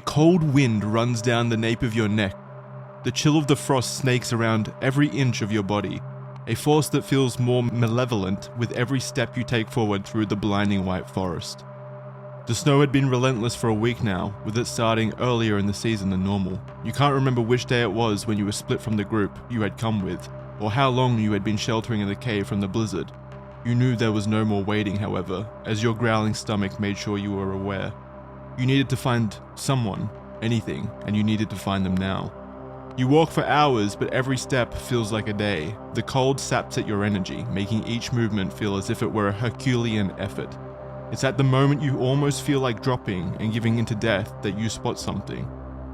cold wind runs down the nape of your neck. The chill of the frost snakes around every inch of your body, a force that feels more malevolent with every step you take forward through the blinding white forest. The snow had been relentless for a week now, with it starting earlier in the season than normal. You can't remember which day it was when you were split from the group you had come with, or how long you had been sheltering in the cave from the blizzard. You knew there was no more waiting, however, as your growling stomach made sure you were aware. You needed to find someone, anything, and you needed to find them now. You walk for hours, but every step feels like a day. The cold saps at your energy, making each movement feel as if it were a Herculean effort. It's at the moment you almost feel like dropping and giving into death that you spot something.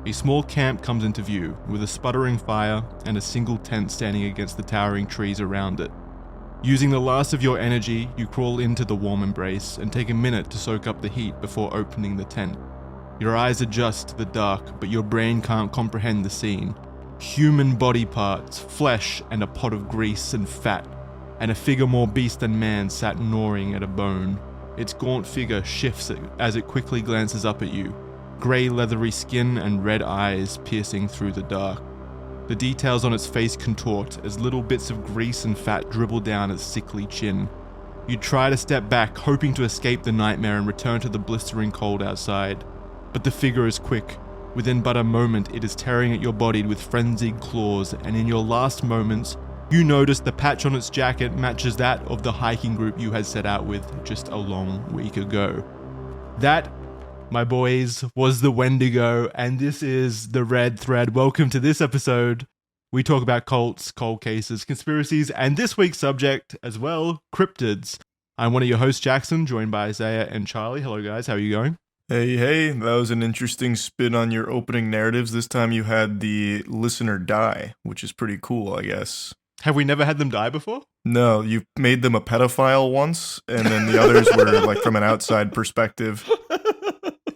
A small camp comes into view, with a sputtering fire and a single tent standing against the towering trees around it. Using the last of your energy, you crawl into the warm embrace and take a minute to soak up the heat before opening the tent. Your eyes adjust to the dark, but your brain can't comprehend the scene. Human body parts, flesh, and a pot of grease and fat, and a figure more beast than man sat gnawing at a bone. Its gaunt figure shifts as it quickly glances up at you, grey leathery skin and red eyes piercing through the dark. The details on its face contort as little bits of grease and fat dribble down its sickly chin. You try to step back, hoping to escape the nightmare and return to the blistering cold outside. But the figure is quick. Within but a moment, it is tearing at your body with frenzied claws, and in your last moments, you notice the patch on its jacket matches that of the hiking group you had set out with just a long week ago. That, my boys, was the Wendigo, and this is the Red Thread. Welcome to this episode. We talk about cults, cold cases, conspiracies, and this week's subject as well, cryptids. I'm one of your hosts, Jackson, joined by Isaiah and Charlie. Hello, guys. How are you going? Hey, that was an interesting spin on your opening narratives. This time you had the listener die, which is pretty cool, I guess. Have we never had them die before? No, you made them a pedophile once, and then the others were like from an outside perspective.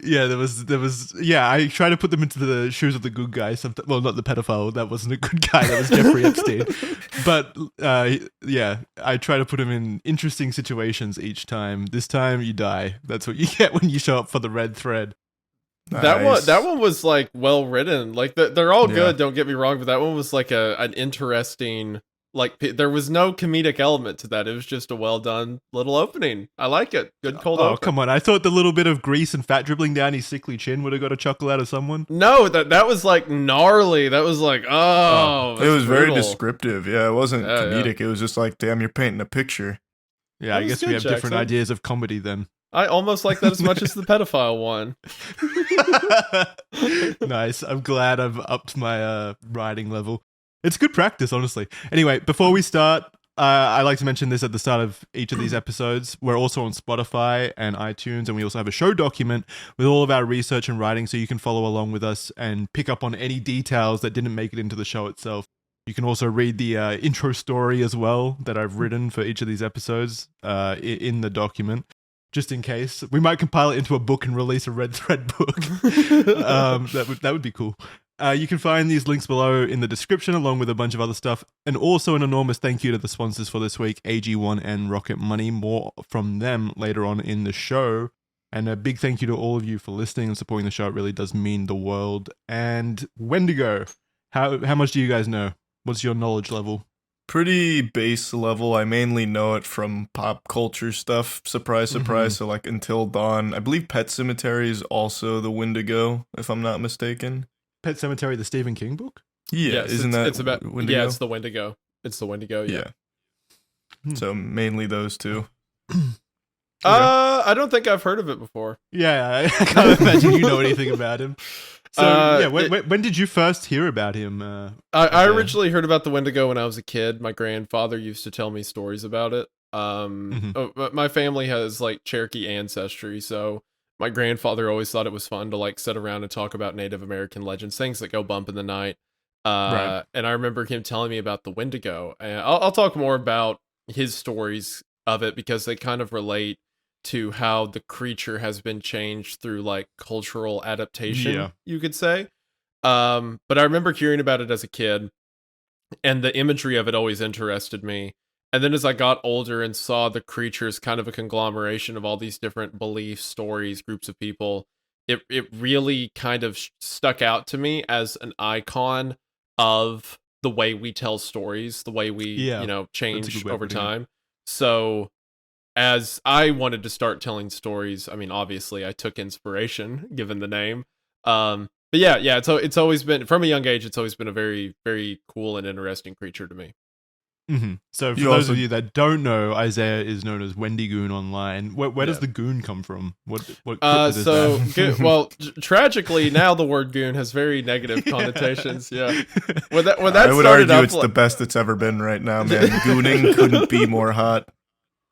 Yeah, there was. Yeah, I try to put them into the shoes of the good guy. Well, not the pedophile. That wasn't a good guy. That was Jeffrey Epstein. But yeah, I try to put him in interesting situations each time. This time, you die. That's what you get when you show up for the Red Thread. Nice. That one was like well written. Like they're all good. Don't get me wrong, but that one was like an interesting. Like there was no comedic element to that. It was just a well done little opening. I like it. Good cold open. Oh, come on. I thought the little bit of grease and fat dribbling down his sickly chin would have got a chuckle out of someone. No, that was like gnarly. That was like, it was brutal. very descriptive. Yeah, it wasn't comedic. Yeah. It was just like, damn, you're painting a picture. Yeah, I guess we have different ideas of comedy then. I almost like that as much as the pedophile one. Nice. I'm glad I've upped my writing level. It's good practice, honestly. Anyway, before we start, I like to mention this at the start of each of these episodes. We're also on Spotify and iTunes, and we also have a show document with all of our research and writing, so you can follow along with us and pick up on any details that didn't make it into the show itself. You can also read the intro story as well that I've written for each of these episodes in the document, just in case. We might compile it into a book and release a Red Thread book. That would be cool. You can find these links below in the description, along with a bunch of other stuff. And also an enormous thank you to the sponsors for this week, AG1 and Rocket Money. More from them later on in the show. And a big thank you to all of you for listening and supporting the show. It really does mean the world. And Wendigo, how much do you guys know? What's your knowledge level? Pretty base level. I mainly know it from pop culture stuff. Surprise, surprise. So like Until Dawn. I believe Pet Sematary is also the Wendigo, if I'm not mistaken. Pet Sematary, the Stephen King book? Yeah, yes, isn't that it's about Wendigo? Yeah, it's the Wendigo. It's the Wendigo, yeah. So mainly those two. I don't think I've heard of it before. Yeah, I can't imagine you know anything about him. So, when did you first hear about him? I originally heard about the Wendigo when I was a kid. My grandfather used to tell me stories about it. My family has like Cherokee ancestry, so my grandfather always thought it was fun to like sit around and talk about Native American legends, things that go bump in the night. Right. And I remember him telling me about the Wendigo. And I'll talk more about his stories of it because they kind of relate to how the creature has been changed through like cultural adaptation, you could say. But I remember hearing about it as a kid, and the imagery of it always interested me. And then as I got older and saw the creature as kind of a conglomeration of all these different beliefs, stories, groups of people, it really kind of stuck out to me as an icon of the way we tell stories, the way we, change over time. So as I wanted to start telling stories, I mean, obviously I took inspiration given the name. But yeah, it's always been, from a young age, it's always been a very, very cool and interesting creature to me. Mm-hmm. So for those of you that don't know, Isaiah is known as Wendigoon online. Where does the goon come from? What cryptid is that? Well, tragically, now the word goon has very negative connotations. Yeah. When that I would started argue it's the best it's ever been right now, man. Gooning couldn't be more hot.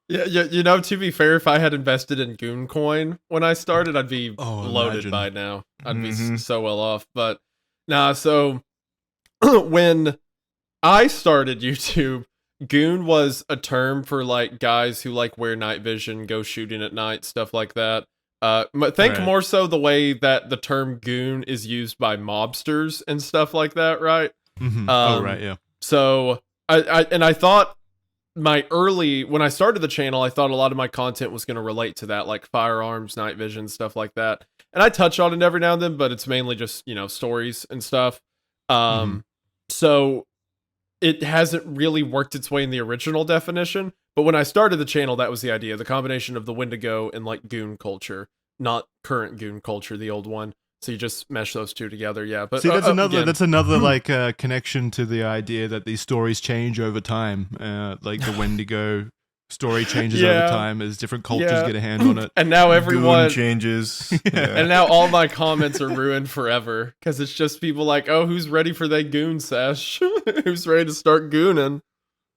Yeah, to be fair, if I had invested in Goon Coin when I started, I'd be loaded by now. I'd be so well off. But nah, so when I started YouTube, Goon was a term for like guys who like wear night vision, go shooting at night, stuff like that. More so the way that the term goon is used by mobsters and stuff like that, right? Mm-hmm. Right, yeah. So I thought when I started the channel, I thought a lot of my content was going to relate to that, like firearms, night vision, stuff like that. And I touch on it every now and then, but it's mainly just, stories and stuff. So it hasn't really worked its way in the original definition. But when I started the channel, that was the idea, the combination of the Wendigo and like goon culture, not current goon culture, the old one. So you just mesh those two together, yeah. But see, that's another like connection to the idea that these stories change over time. Like the Wendigo story changes over time as different cultures get a hand on it. And now everyone Goon changes, and now all my comments are ruined forever because it's just people like, oh, who's ready for that goon sesh? Who's ready to start gooning?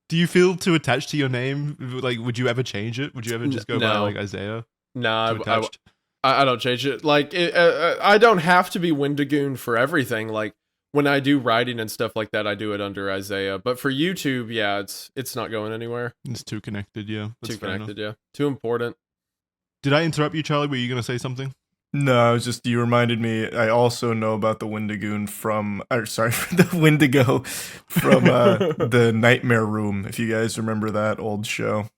Do you feel too attached to your name? Like, would you ever change it? Would you ever just go by like Isaiah? No, I don't change it. Like, I don't have to be Wendigoon for everything. Like, when I do writing and stuff like that, I do it under Isaiah. But for YouTube, yeah, it's not going anywhere. It's too connected, yeah. Too connected, yeah. Too important. Did I interrupt you, Charlie? Were you going to say something? No, it was just, you reminded me, I also know about the Wendigoon the Wendigo from the Nightmare Room, if you guys remember that old show.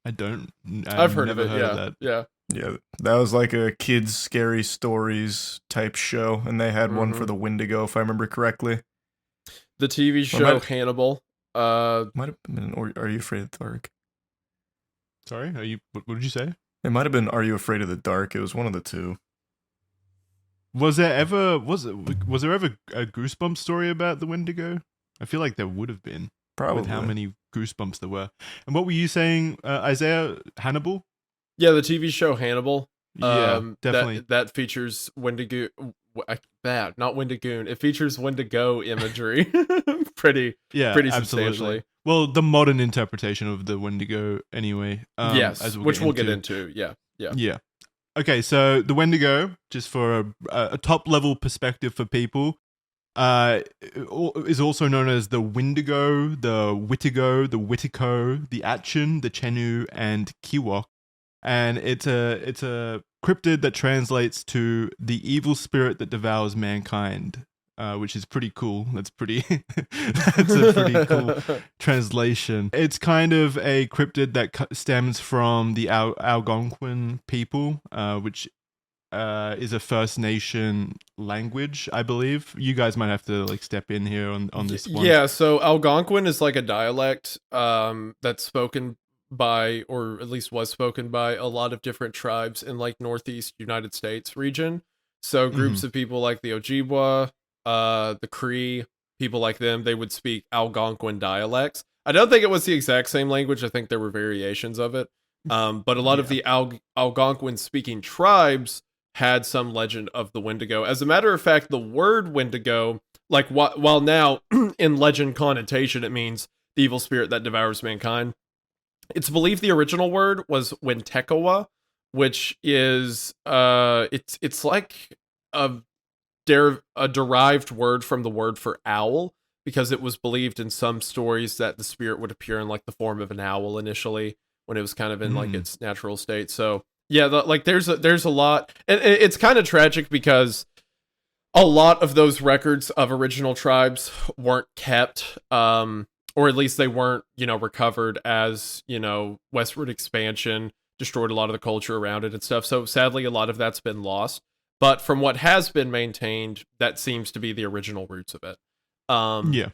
I don't. I've heard of it, yeah. Yeah. Yeah, that was like a kids' scary stories type show, and they had one for the Wendigo, if I remember correctly. The TV show Hannibal. Might have been Are You Afraid of the Dark? Sorry, what did you say? It might have been Are You Afraid of the Dark? It was one of the two. Was there ever a Goosebumps story about the Wendigo? I feel like there would have been. Probably. With how many Goosebumps there were. And what were you saying, Isaiah? Hannibal? Yeah, the TV show Hannibal. Yeah, definitely. That features Wendigo. Not Wendigoon. It features Wendigo imagery. pretty substantially. Well, the modern interpretation of the Wendigo, anyway. Yes, which we'll get into. Yeah. Okay, so the Wendigo, just for a top level perspective for people, is also known as the Wendigo, the Wittigo, the Wittico, the Atchin, the Chenu, and Kiwok. And it's a cryptid that translates to the evil spirit that devours mankind, which is pretty cool. That's a pretty cool translation. It's kind of a cryptid that stems from the Algonquin people, which is a First Nation language, I believe. You guys might have to like step in here on this one. Yeah, so Algonquin is like a dialect that's spoken by, or at least was spoken by, a lot of different tribes in like Northeast United States region. So groups of people like the Ojibwa, the Cree, people like them, they would speak Algonquin dialects. I don't think it was the exact same language. I think there were variations of it. But a lot of the Algonquin speaking tribes had some legend of the Wendigo. As a matter of fact, the word Wendigo, like while now in legend connotation, it means the evil spirit that devours mankind. It's believed the original word was Wentekowa, which is it's like a derived word from the word for owl, because it was believed in some stories that the spirit would appear in like the form of an owl initially when it was kind of in like its natural state. So yeah, there's a lot, and it's kind of tragic because a lot of those records of original tribes weren't kept. Or at least they weren't, recovered as, westward expansion destroyed a lot of the culture around it and stuff. So sadly, a lot of that's been lost. But from what has been maintained, that seems to be the original roots of it. Yeah.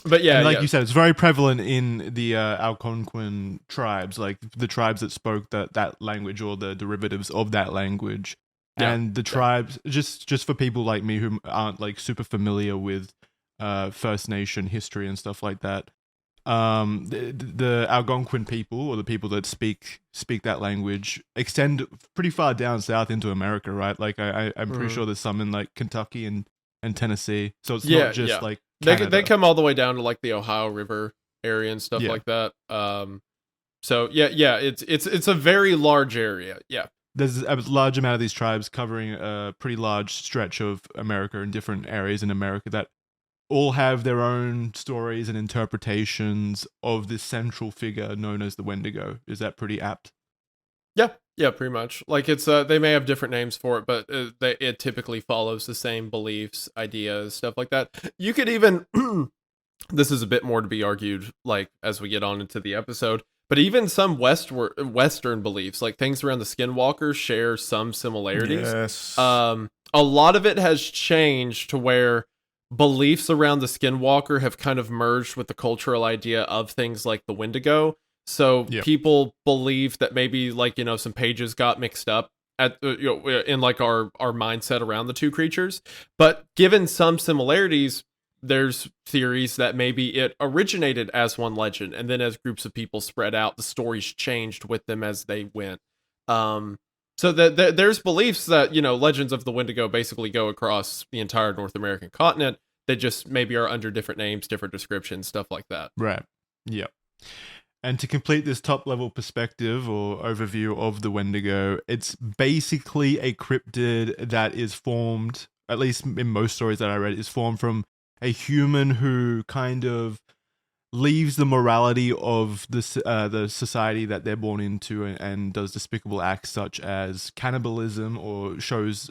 But yeah, and like you said, it's very prevalent in the Algonquin tribes, like the tribes that spoke that language or the derivatives of that language. Yeah, And the tribes, just for people like me who aren't like super familiar with First Nation history and stuff like that, the Algonquin people, or the people that speak that language, extend pretty far down south into America, right? Like I'm pretty sure there's some in like Kentucky and Tennessee, so it's not just like Canada. They come all the way down to like the Ohio River area and stuff like that. So yeah, it's a very large area. Yeah. There's a large amount of these tribes covering a pretty large stretch of America and different areas in America that all have their own stories and interpretations of this central figure known as the Wendigo. Is that pretty apt? Yeah, pretty much. Like it's they may have different names for it, but it typically follows the same beliefs, ideas, stuff like that. You could even this is a bit more to be argued like as we get on into the episode, but even some Western beliefs, like things around the Skinwalkers, share some similarities. Yes. A lot of it has changed to where beliefs around the Skinwalker have kind of merged with the cultural idea of things like the Wendigo. So people believe that maybe like, some pages got mixed up at in like our mindset around the two creatures. But given some similarities, there's theories that maybe it originated as one legend, and then as groups of people spread out, the stories changed with them as they went. So there's beliefs that, legends of the Wendigo basically go across the entire North American continent. They just maybe are under different names, different descriptions, stuff like that. Right. Yeah. And to complete this top level perspective or overview of the Wendigo, it's basically a cryptid that is formed, at least in most stories that I read, is formed from a human who kind of leaves the morality of the society that they're born into and does despicable acts such as cannibalism, or shows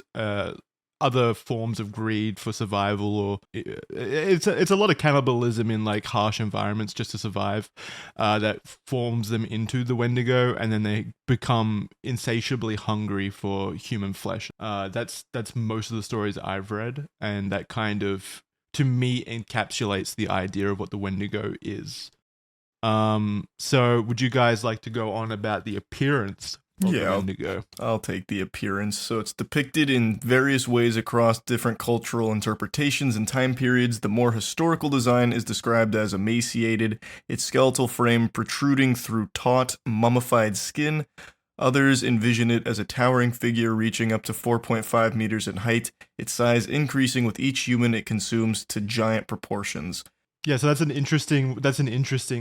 other forms of greed for survival, or it's a lot of cannibalism in like harsh environments just to survive, that forms them into the Wendigo, and then they become insatiably hungry for human flesh. That's most of the stories I've read, and that kind of, to me, encapsulates the idea of what the Wendigo is. So would you guys like to go on about the appearance of the Wendigo? I'll take the appearance. So it's depicted in various ways across different cultural interpretations and time periods. The more historical design is described as emaciated, its skeletal frame protruding through taut, mummified skin. Others envision it as a towering figure reaching up to 4.5 meters in height, its size increasing with each human it consumes to giant proportions. Yeah, so that's an interesting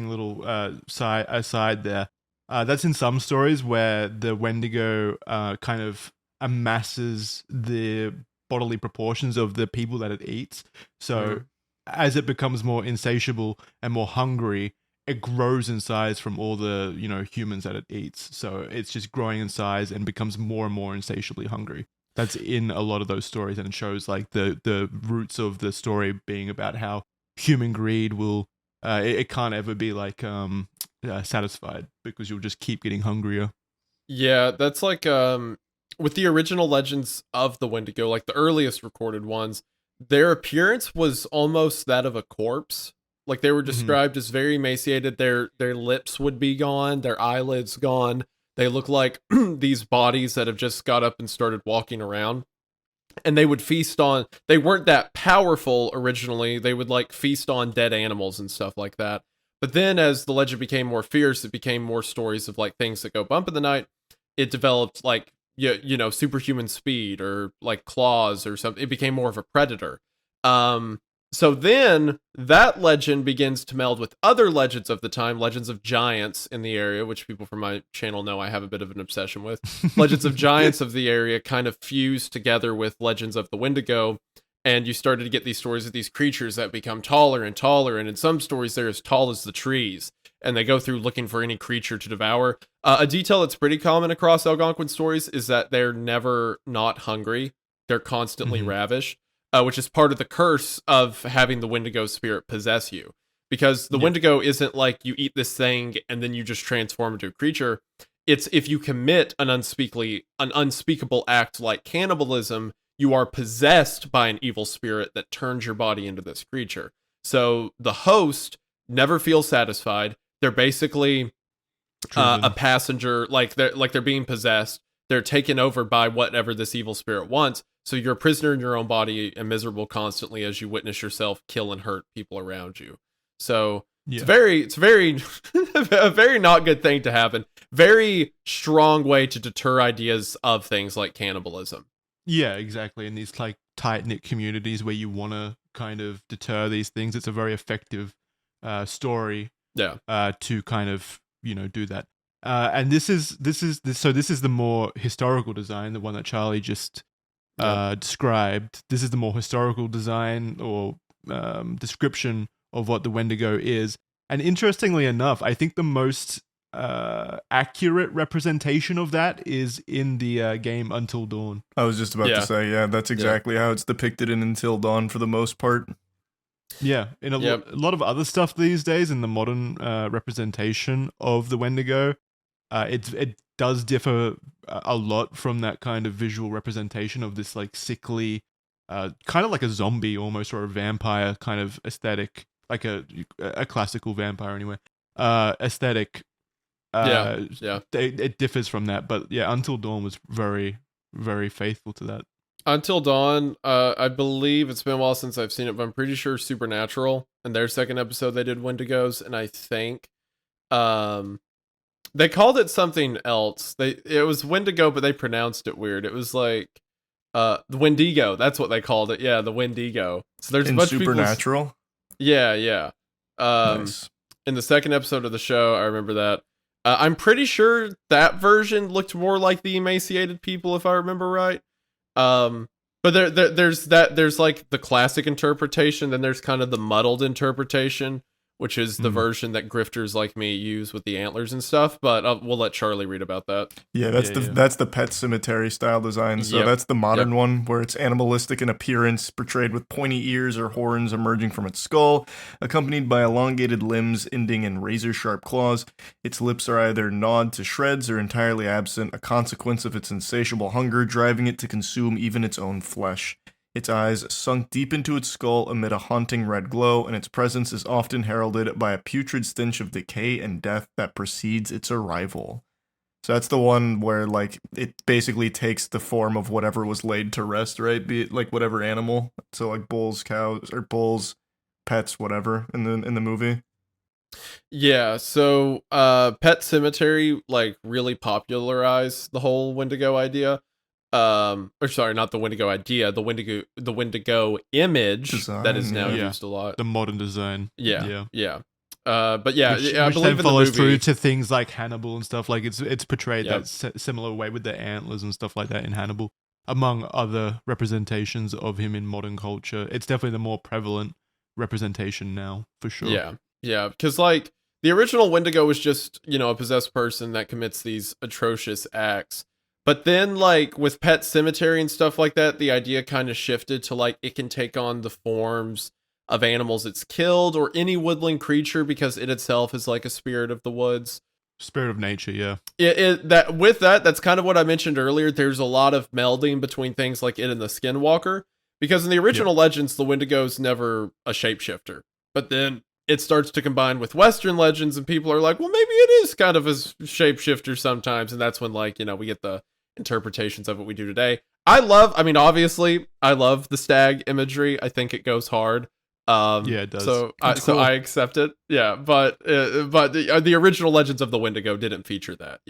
little aside there. That's in some stories where the Wendigo kind of amasses the bodily proportions of the people that it eats. So as it becomes more insatiable and more hungry, it grows in size from all the, humans that it eats. So it's just growing in size and becomes more and more insatiably hungry. That's in a lot of those stories, and it shows like the roots of the story being about how human greed will it can't ever be like satisfied, because you'll just keep getting hungrier. Yeah, that's like with the original legends of the Wendigo, like the earliest recorded ones, their appearance was almost that of a corpse. Like they were described as very emaciated. Their lips would be gone, their eyelids gone. They look like these bodies that have just got up and started walking around. And they would feast on, they weren't that powerful originally. They would like feast on dead animals and stuff like that. But then as the legend became more fierce, it became more stories of like things that go bump in the night. It developed like, superhuman speed or like claws or something. It became more of a predator. So then that legend begins to meld with other legends of the time, legends of giants in the area, which people from my channel know I have a bit of an obsession with. Legends of giants of the area kind of fused together with legends of the Wendigo, and you started to get these stories of these creatures that become taller and taller, and in some stories they're as tall as the trees, and they go through looking for any creature to devour. A detail that's pretty common across Algonquin stories is that they're never not hungry. They're constantly ravished. Which is part of the curse of having the Wendigo spirit possess you. Because the Wendigo isn't like you eat this thing and then you just transform into a creature. It's if you commit an unspeakable act like cannibalism, you are possessed by an evil spirit that turns your body into this creature. So the host never feels satisfied. They're basically a passenger, like they're being possessed. They're taken over by whatever this evil spirit wants. So you're a prisoner in your own body and miserable constantly as you witness yourself kill and hurt people around you. So it's very a very not good thing to happen. Very strong way to deter ideas of things like cannibalism. Yeah, exactly. In these like tight-knit communities where you want to kind of deter these things, it's a very effective story. Yeah. To kind of, do that. And this is the more historical design, the one that Charlie just described. This is the more historical design or description of what the Wendigo is. And interestingly enough, I think the most accurate representation of that is in the game Until Dawn. I was just about to say, that's exactly how it's depicted in Until Dawn for the most part. Yeah, in a lot of other stuff these days in the modern representation of the Wendigo, it does differ a lot from that kind of visual representation of this like sickly, kind of like a zombie almost, or a vampire kind of aesthetic, like a classical vampire anyway, aesthetic. It differs from that, but yeah, Until Dawn was very, very faithful to that. Until Dawn, I believe it's been a while since I've seen it, but I'm pretty sure Supernatural and their second episode they did Wendigos, and I think they called it something else. It was Wendigo, but they pronounced it weird. It was like the Wendigo. That's what they called it. Yeah, the Wendigo. So there's a bunch Supernatural. Of yeah. Nice. In the second episode of the show, I remember that. I'm pretty sure that version looked more like the emaciated people, if I remember right. But there's like the classic interpretation, then there's kind of the muddled interpretation, which is the version that grifters like me use with the antlers and stuff. But we'll let Charlie read about that. Yeah, that's the Pet Cemetery style design. So that's the modern one where it's animalistic in appearance, portrayed with pointy ears or horns emerging from its skull, accompanied by elongated limbs ending in razor-sharp claws. Its lips are either gnawed to shreds or entirely absent, a consequence of its insatiable hunger driving it to consume even its own flesh. Its eyes sunk deep into its skull amid a haunting red glow, and its presence is often heralded by a putrid stench of decay and death that precedes its arrival. So that's the one where, like, it basically takes the form of whatever was laid to rest, right? Be it, like, whatever animal. So, like, bulls, cows, or bulls, pets, whatever, in the movie. Yeah, so Pet Cemetery, like, really popularized the whole Wendigo idea. Or sorry, not the Wendigo idea, the Wendigo image design, that is now used a lot. The modern design. Yeah. But yeah, which I believe then follows through to things like Hannibal and stuff. Like it's portrayed that similar way with the antlers and stuff like that in Hannibal, among other representations of him in modern culture. It's definitely the more prevalent representation now, for sure. Yeah, because like the original Wendigo was just, a possessed person that commits these atrocious acts. But then, like, with Pet Cemetery and stuff like that, the idea kind of shifted to, like, it can take on the forms of animals it's killed or any woodland creature because it itself is, like, a spirit of the woods. Spirit of nature, yeah. That's kind of what I mentioned earlier. There's a lot of melding between things like it and the Skinwalker. Because in the original legends, the Wendigo's never a shapeshifter. But then it starts to combine with Western legends, and people are like, well, maybe it is kind of a shapeshifter sometimes. And that's when, like, we get the interpretations of what we do today. Obviously I love the stag imagery. I think it goes hard. It does. So I accept it. Yeah, but the original legends of the Wendigo didn't feature that.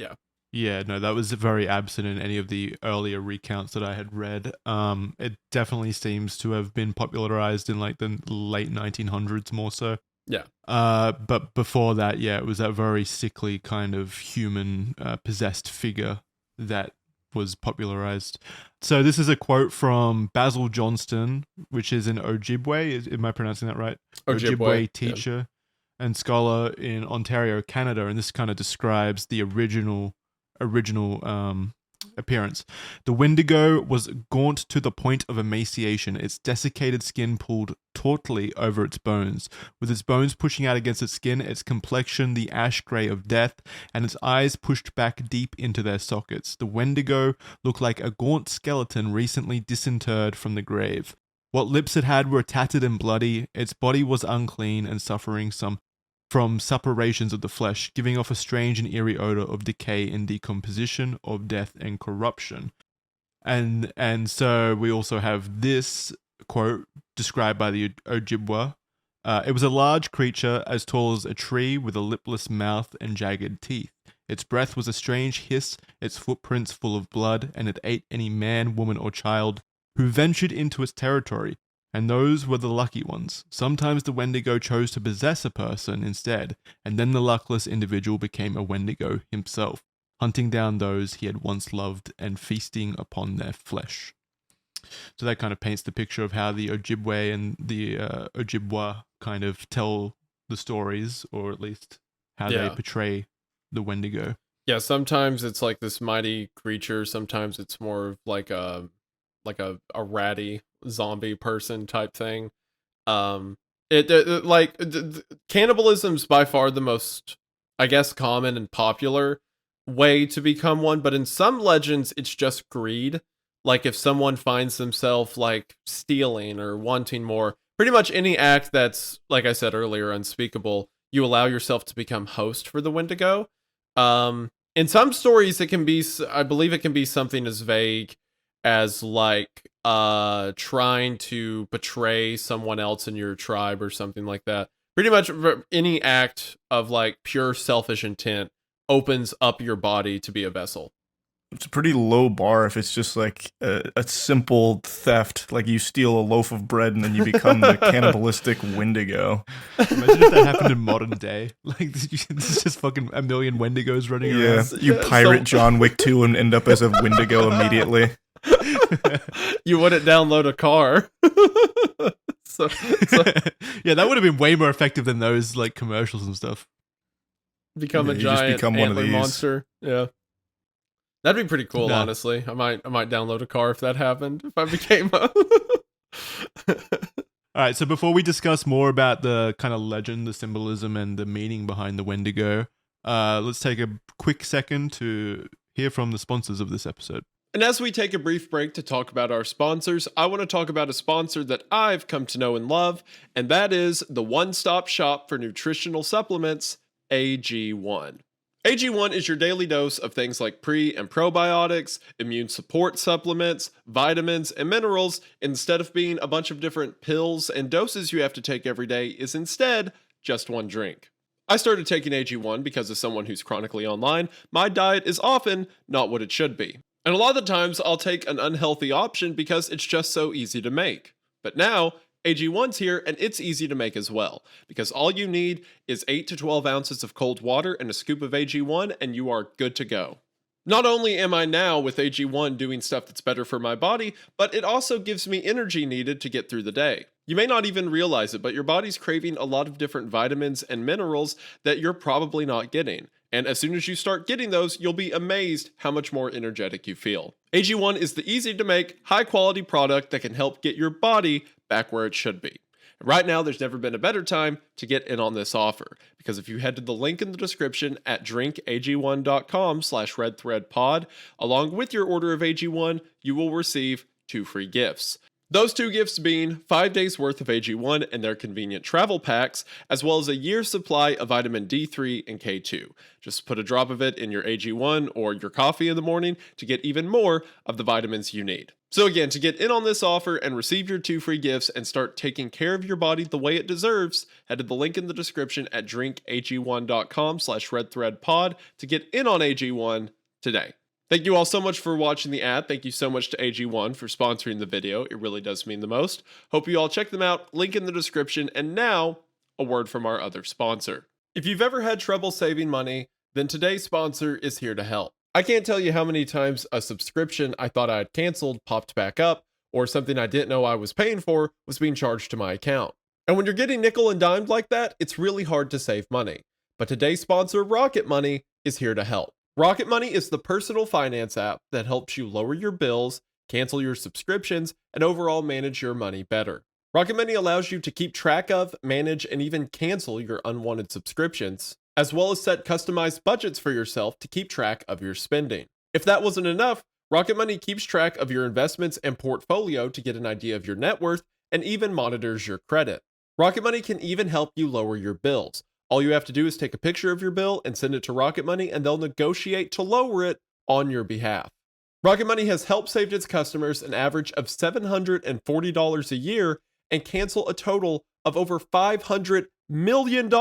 Yeah, no, that was very absent in any of the earlier recounts that I had read. It definitely seems to have been popularized in like the late 1900s more so. Yeah. But before that, it was that very sickly kind of human possessed figure that was popularized. So this is a quote from Basil Johnston, which is an Ojibwe. Am I pronouncing that right? Ojibwe teacher and scholar in Ontario, Canada, and this kind of describes the original appearance. The Wendigo was gaunt to the point of emaciation, its desiccated skin pulled tautly over its bones. With its bones pushing out against its skin, its complexion the ash grey of death, and its eyes pushed back deep into their sockets. The Wendigo looked like a gaunt skeleton recently disinterred from the grave. What lips it had were tattered and bloody, its body was unclean and suffering from suppurations of the flesh, giving off a strange and eerie odor of decay and decomposition, of death and corruption. And so we also have this quote described by the Ojibwa. It was a large creature as tall as a tree with a lipless mouth and jagged teeth. Its breath was a strange hiss, its footprints full of blood, and it ate any man, woman, or child who ventured into its territory, and those were the lucky ones. Sometimes the Wendigo chose to possess a person instead, and then the luckless individual became a Wendigo himself, hunting down those he had once loved and feasting upon their flesh. So that kind of paints the picture of how the Ojibwe and the Ojibwa kind of tell the stories, or at least how they portray the Wendigo. Yeah, sometimes it's like this mighty creature, sometimes it's more of like a ratty zombie person type thing. Cannibalism's by far the most, I guess, common and popular way to become one, but in some legends it's just greed. Like if someone finds themselves like stealing or wanting more, pretty much any act that's, like I said earlier, unspeakable, you allow yourself to become host for the Wendigo. In some stories it can be, I believe it can be something as vague as like trying to betray someone else in your tribe or something like that. Pretty much any act of like pure selfish intent opens up your body to be a vessel. It's a pretty low bar if it's just like a simple theft, like you steal a loaf of bread and then you become the cannibalistic Wendigo. Imagine if that happened in modern day. Like, this is just fucking a million Wendigos running around. You pirate John Wick 2 and end up as a Wendigo immediately. You wouldn't download a car. so Yeah, that would have been way more effective than those like commercials and stuff. Become a giant antler monster. Yeah. That'd be pretty cool, honestly. I might download a car if that happened. If I became a All right, so before we discuss more about the kind of legend, the symbolism, and the meaning behind the Wendigo, let's take a quick second to hear from the sponsors of this episode. And as we take a brief break to talk about our sponsors, I want to talk about a sponsor that I've come to know and love, and that is the one-stop shop for nutritional supplements, AG1. AG1 is your daily dose of things like pre- and probiotics, immune support supplements, vitamins, and minerals. Instead of being a bunch of different pills and doses you have to take every day, is instead just one drink. I started taking AG1 because as someone who's chronically online, my diet is often not what it should be. And a lot of the times I'll take an unhealthy option because it's just so easy to make. But now, AG1's here and it's easy to make as well, because all you need is 8 to 12 ounces of cold water and a scoop of AG1 and you are good to go. Not only am I now with AG1 doing stuff that's better for my body, but it also gives me energy needed to get through the day. You may not even realize it, but your body's craving a lot of different vitamins and minerals that you're probably not getting. And as soon as you start getting those, you'll be amazed how much more energetic you feel. AG1 is the easy to make, high quality product that can help get your body back where it should be. Right now, there's never been a better time to get in on this offer, because if you head to the link in the description at drinkag1.com/redthreadpod, along with your order of AG1, you will receive 2 free gifts. Those 2 gifts being 5 days worth of AG1 and their convenient travel packs, as well as a year's supply of vitamin D3 and K2. Just put a drop of it in your AG1 or your coffee in the morning to get even more of the vitamins you need. So again, to get in on this offer and receive your 2 free gifts and start taking care of your body the way it deserves, head to the link in the description at drinkag1.com/redthreadpod to get in on AG1 today. Thank you all so much for watching the ad. Thank you so much to AG1 for sponsoring the video. It really does mean the most. Hope you all check them out. Link in the description. And now, a word from our other sponsor. If you've ever had trouble saving money, then today's sponsor is here to help. I can't tell you how many times a subscription I thought I had canceled popped back up, or something I didn't know I was paying for was being charged to my account. And when you're getting nickel and dimed like that, it's really hard to save money. But today's sponsor, Rocket Money, is here to help. Rocket Money is the personal finance app that helps you lower your bills, cancel your subscriptions, and overall manage your money better. Rocket Money allows you to keep track of, manage, and even cancel your unwanted subscriptions, as well as set customized budgets for yourself to keep track of your spending. If that wasn't enough, Rocket Money keeps track of your investments and portfolio to get an idea of your net worth and even monitors your credit. Rocket Money can even help you lower your bills. All you have to do is take a picture of your bill and send it to Rocket Money, and they'll negotiate to lower it on your behalf. Rocket Money has helped save its customers an average of $740 a year and cancel a total of over $500 million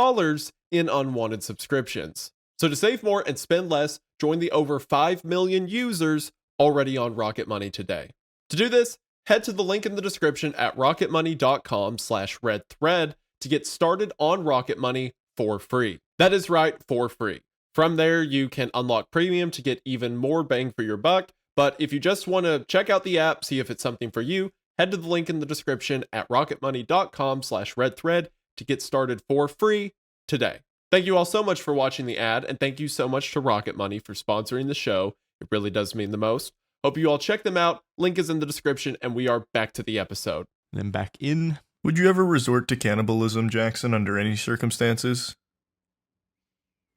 in unwanted subscriptions. So to save more and spend less, join the over 5 million users already on Rocket Money today. To do this, head to the link in the description at rocketmoney.com/redthread to get started on Rocket Money for free. That is right, for free. From there, you can unlock premium to get even more bang for your buck. But if you just want to check out the app, see if it's something for you, head to the link in the description at rocketmoney.com/redthread to get started for free today. Thank you all so much for watching the ad, and thank you so much to Rocket Money for sponsoring the show. It really does mean the most. Hope you all check them out. Link is in the description, and we are back to the episode. Then back in. Would you ever resort to cannibalism, Jackson, under any circumstances?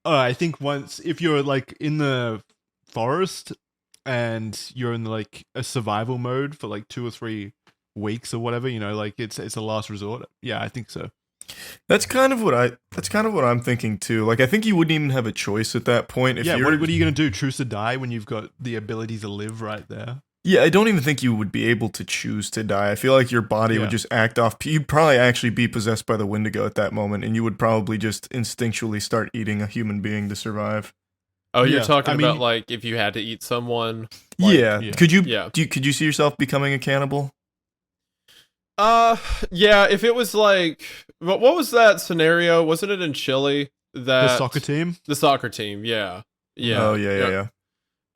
I think once, if you're like in the forest and you're in like a survival mode for like 2 or 3 weeks or whatever, you know, like it's a last resort. Yeah, I think so. That's kind of what I'm thinking too. Like, I think you wouldn't even have a choice at that point. If yeah, you're, what are you going to do? Choose to die when you've got the ability to live right there? Yeah, I don't even think you would be able to choose to die. I feel like your body would just act off. You'd probably actually be possessed by the Wendigo at that moment, and you would probably just instinctually start eating a human being to survive. Oh, you're talking about like if you had to eat someone? Like, yeah. Could you? Yeah. Could you see yourself becoming a cannibal? Yeah. If it was like, what was that scenario? Wasn't it in Chile? That the soccer team. The soccer team. Yeah. Yeah. Oh yeah.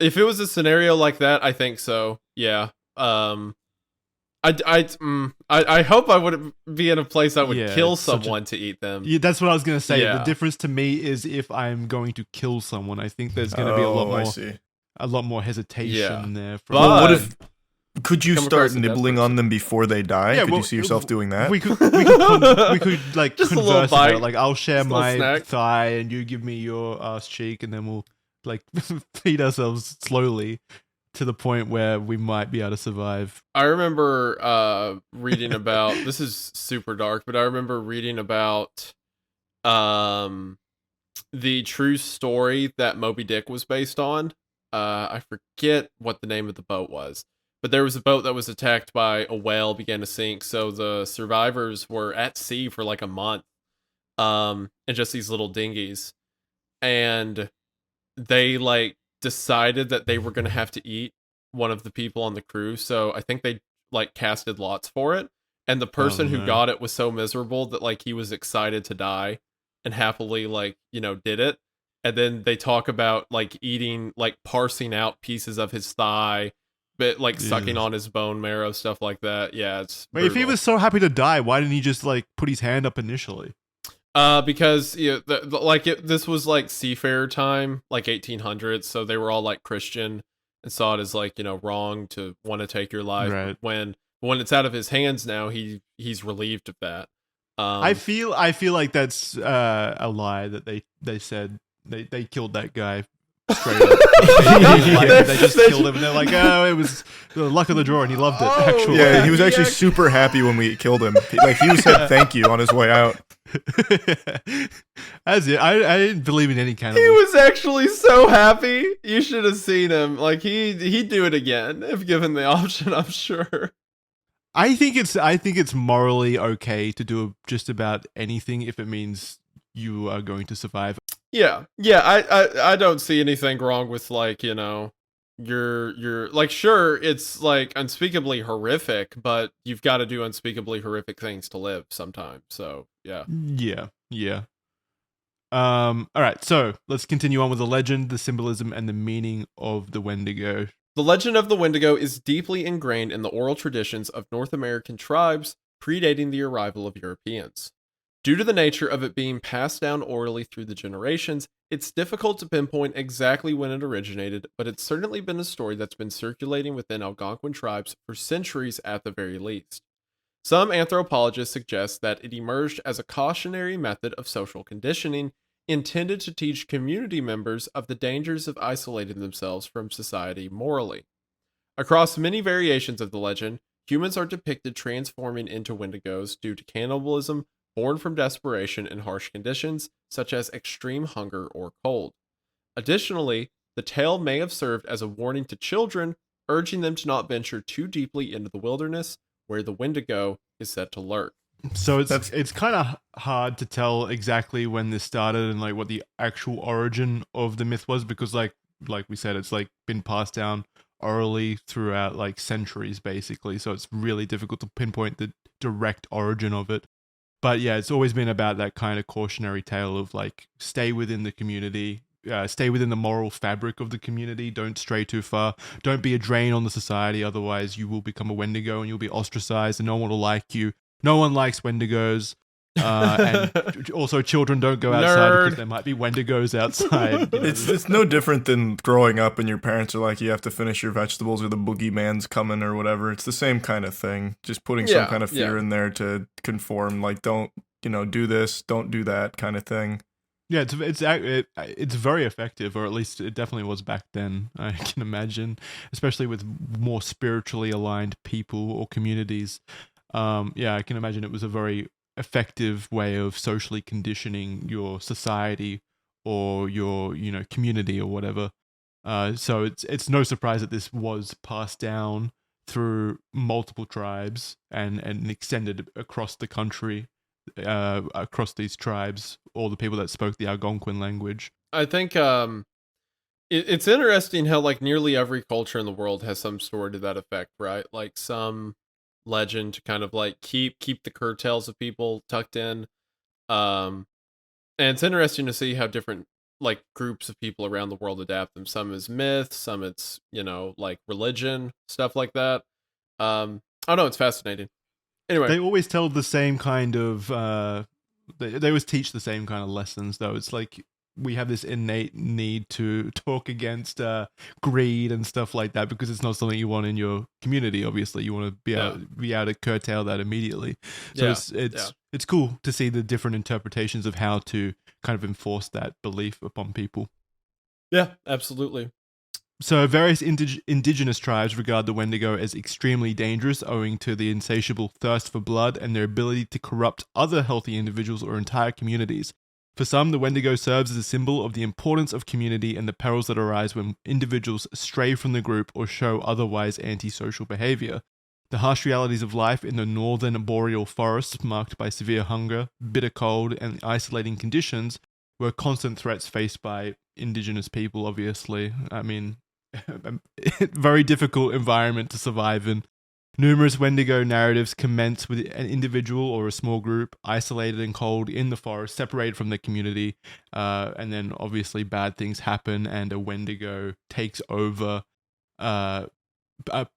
If it was a scenario like that, I think so. Yeah. I hope I wouldn't be in a place I would kill someone to eat them. Yeah, that's what I was gonna say. Yeah. The difference to me is if I'm going to kill someone, I think there's gonna be a lot more hesitation there. Well, what if? Could you start nibbling on them before they die? Yeah, could you see yourself doing that? We could like just converse about it. Like, I'll share my thigh and you give me your ass cheek, and then we'll like feed ourselves slowly to the point where we might be able to survive. I remember reading about, this is super dark, but I remember reading about the true story that Moby Dick was based on. I forget what the name of the boat was, but there was a boat that was attacked by a whale, began to sink, so the survivors were at sea for like a month in just these little dinghies, and they like decided that they were going to have to eat one of the people on the crew. So I think they like casted lots for it. And the person who got it was so miserable that like he was excited to die and happily like, you know, did it. And then they talk about like eating, like parsing out pieces of his thigh, but like sucking on his bone marrow, stuff like that. Yeah. But if he was so happy to die, why didn't he just like put his hand up initially? Because this was like seafarer time, like 1800s, so they were all like Christian and saw it as like, you know, wrong to want to take your life. Right. When it's out of his hands now, he's relieved of that. I feel like that's a lie that they said they killed that guy straight up. they just killed him, and they're like, oh, it was the luck of the draw, and he loved it. Actually, yeah, he was actually super happy when we killed him. Like, he said thank you on his way out. That's it. I didn't believe in any kind of. He was actually so happy. You should have seen him. Like he'd do it again if given the option, I'm sure. I think it's morally okay to do just about anything if it means you are going to survive. Yeah. I don't see anything wrong with, like, you know, you're like, sure, it's like unspeakably horrific, but you've got to do unspeakably horrific things to live sometimes. So yeah. All right, so let's continue on with the legend, the symbolism, and the meaning of the Wendigo. The legend of the Wendigo is deeply ingrained in the oral traditions of North American tribes, predating the arrival of Europeans. Due to the nature of it being passed down orally through the generations, it's difficult to pinpoint exactly when it originated, but it's certainly been a story that's been circulating within Algonquin tribes for centuries at the very least. Some anthropologists suggest that it emerged as a cautionary method of social conditioning intended to teach community members of the dangers of isolating themselves from society morally. Across many variations of the legend, humans are depicted transforming into Wendigos due to cannibalism born from desperation in harsh conditions, such as extreme hunger or cold. Additionally, the tale may have served as a warning to children, urging them to not venture too deeply into the wilderness, where the Wendigo is said to lurk. So it's kind of hard to tell exactly when this started and like what the actual origin of the myth was, because like we said, it's like been passed down orally throughout like centuries basically. So it's really difficult to pinpoint the direct origin of it. But yeah, it's always been about that kind of cautionary tale of like stay within the community, stay within the moral fabric of the community. Don't stray too far. Don't be a drain on the society. Otherwise, you will become a Wendigo and you'll be ostracized and no one will like you. No one likes Wendigos. And also, children don't go outside because there might be Wendigos outside. You know? It's no different than growing up and your parents are like, you have to finish your vegetables or the boogeyman's coming or whatever. It's the same kind of thing. Just putting some kind of fear in there to conform. Like, don't do this, don't do that kind of thing. Yeah, it's very effective, or at least it definitely was back then. I can imagine, especially with more spiritually aligned people or communities. Yeah, I can imagine it was a very effective way of socially conditioning your society or your community or whatever. So it's no surprise that this was passed down through multiple tribes and extended across the country, across these tribes, all the people that spoke the Algonquin language. I think it's interesting how like nearly every culture in the world has some story to that effect, right? Like some legend to kind of like keep the curtails of people tucked in. And it's interesting to see how different like groups of people around the world adapt them. Some is myth, some it's like religion, stuff like that. I don't know, it's fascinating. Anyway, they always tell the same kind of they always teach the same kind of lessons though. It's like we have this innate need to talk against greed and stuff like that because it's not something you want in your community. Obviously, you want to be able to curtail that immediately. So it's cool to see the different interpretations of how to kind of enforce that belief upon people. Yeah, absolutely. So various indigenous tribes regard the Wendigo as extremely dangerous owing to the insatiable thirst for blood and their ability to corrupt other healthy individuals or entire communities. For some, the Wendigo serves as a symbol of the importance of community and the perils that arise when individuals stray from the group or show otherwise antisocial behavior. The harsh realities of life in the northern boreal forests, marked by severe hunger, bitter cold, and isolating conditions, were constant threats faced by indigenous people, obviously. I mean, very difficult environment to survive in. Numerous Wendigo narratives commence with an individual or a small group isolated and cold in the forest, separated from the community, and then obviously bad things happen and a Wendigo takes over an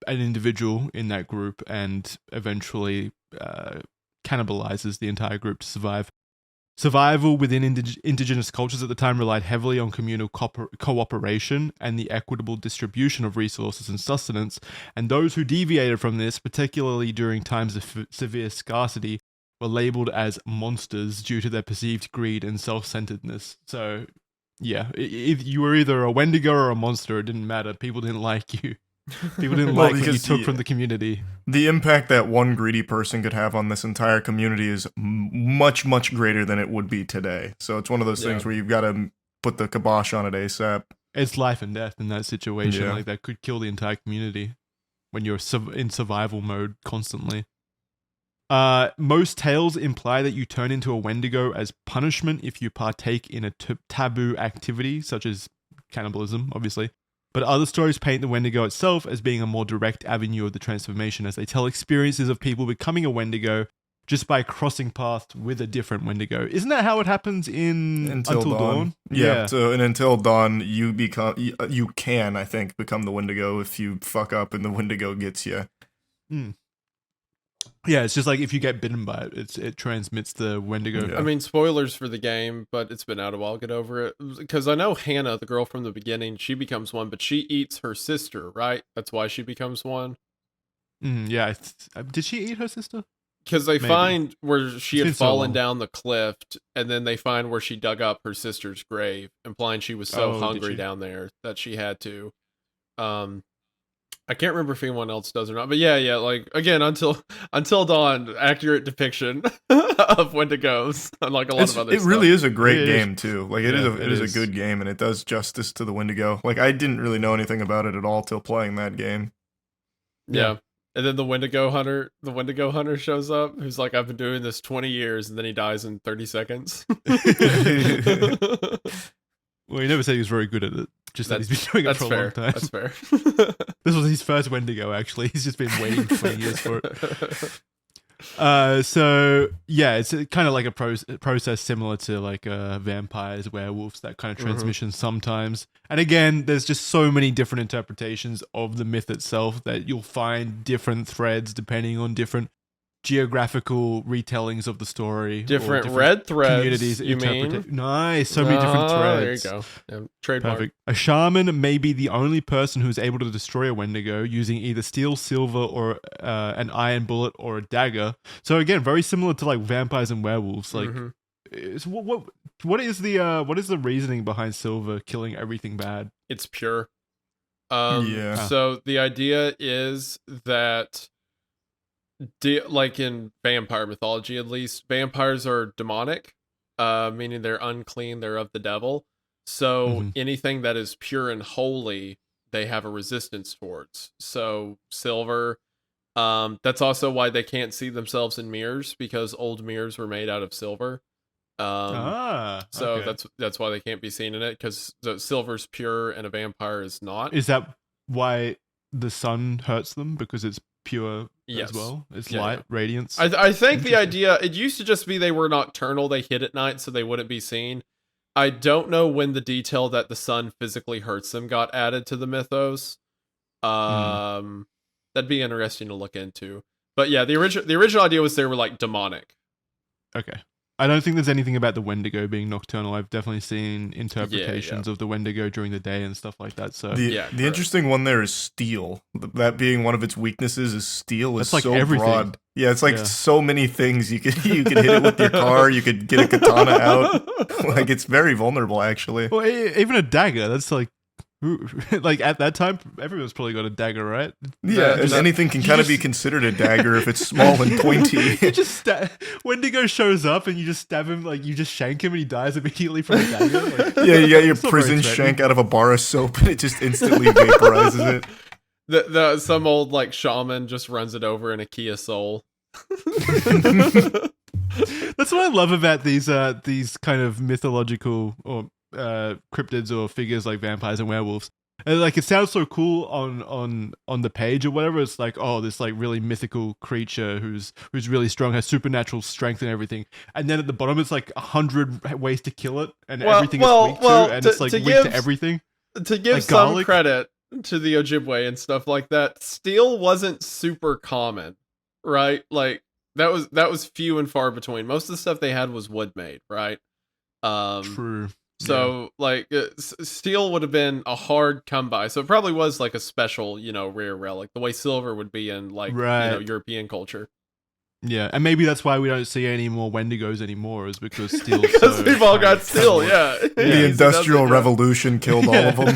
individual in that group and eventually cannibalizes the entire group to survive. Survival within indigenous cultures at the time relied heavily on communal cooperation and the equitable distribution of resources and sustenance, and those who deviated from this, particularly during times of severe scarcity, were labeled as monsters due to their perceived greed and self-centeredness. So, yeah, if you were either a Wendigo or a monster, it didn't matter. People didn't like you. People didn't like what you took from the community. The impact that one greedy person could have on this entire community is much, much greater than it would be today. So it's one of those things where you've got to put the kibosh on it ASAP. It's life and death in that situation. Like that could kill the entire community when you're in survival mode constantly. Most tales imply that you turn into a Wendigo as punishment if you partake in a taboo activity, such as cannibalism, obviously. But other stories paint the Wendigo itself as being a more direct avenue of the transformation, as they tell experiences of people becoming a Wendigo just by crossing paths with a different Wendigo. Isn't that how it happens in Until Dawn? Yeah. So in Until Dawn, you can, I think, become the Wendigo if you fuck up and the Wendigo gets you. Yeah, it's just like if you get bitten by it, it transmits the Wendigo. Yeah. I mean, spoilers for the game, but it's been out a while. Get over it. Because I know Hannah, the girl from the beginning, she becomes one, but she eats her sister, right? That's why she becomes one. Yeah, did she eat her sister? Because they Maybe. find where she It's had been so fallen long. down the cliff, and then they find where she dug up her sister's grave, implying she was so Oh, did hungry she? down there that she had to. I can't remember if anyone else does or not, but yeah, like again, until dawn, accurate depiction of Wendigos, unlike a lot of other It stuff. really is a great It is. game too. Like it Yeah, is a good game, and it does justice to the Wendigo. Like I didn't really know anything about it at all till playing that game. Yeah. And then the Wendigo hunter shows up, who's like, I've been doing this 20 years, and then he dies in 30 seconds. Well, he never said he was very good at it. Just that he's been doing it for a long time. That's fair. This was his first Wendigo, actually. He's just been waiting 20 years for it. So yeah, it's kind of like a process similar to like vampires, werewolves, that kind of transmission sometimes. And again, there's just so many different interpretations of the myth itself that you'll find different threads depending on different geographical retellings of the story. Different red threads, communities. you mean? Nice, so many different threads. There you go. Yeah, trademark. Perfect. A shaman may be the only person who's able to destroy a Wendigo using either steel, silver, or an iron bullet or a dagger. So again, very similar to like vampires and werewolves. Like, what is the reasoning behind silver killing everything bad? It's pure. Yeah. So the idea is that, like in vampire mythology, at least, vampires are demonic, meaning they're unclean, they're of the devil. So anything that is pure and holy, they have a resistance towards. So silver, that's also why they can't see themselves in mirrors, because old mirrors were made out of silver. So that's why they can't be seen in it, because silver's pure and a vampire is not. Is that why the sun hurts them? Because it's pure as well? It's light, radiance? I think the idea, it used to just be they were nocturnal, they hid at night, so they wouldn't be seen. I don't know when the detail that the sun physically hurts them got added to the mythos. That'd be interesting to look into. But yeah, the original idea was they were like demonic. Okay. I don't think there's anything about the Wendigo being nocturnal. I've definitely seen interpretations of the Wendigo during the day and stuff like that. So the interesting one there is steel. That being one of its weaknesses is steel is like so everything. broad. Yeah, it's like so many things. You could hit it with your car. You could get a katana out. Like it's very vulnerable, actually. Well, even a dagger. That's like at that time, everyone's probably got a dagger, right? Yeah, and anything can kind of be considered a dagger if it's small and pointy. You just Wendigo shows up and you just stab him, like you just shank him and he dies immediately from a dagger. Like, yeah, you got your prison shank out of a bar of soap and it just instantly vaporizes it. Some old like shaman just runs it over in a Kia Soul. That's what I love about these kind of mythological or cryptids or figures like vampires and werewolves. And like it sounds so cool on the page or whatever. It's like, oh, this like really mythical creature who's really strong, has supernatural strength and everything. And then at the bottom, it's like 100 ways to kill it, and everything it's weak to, and it's like weak to everything. To give like some garlic. credit to the Ojibwe and stuff like that, steel wasn't super common, right? Like that was few and far between. Most of the stuff they had was wood made, right? True. So like steel would have been a hard come by. So it probably was like a special, rare relic, the way silver would be in like European culture. Yeah, and maybe that's why we don't see any more Wendigos anymore, is because steel. Because we've all got steel, yeah. The Industrial Revolution killed all of them.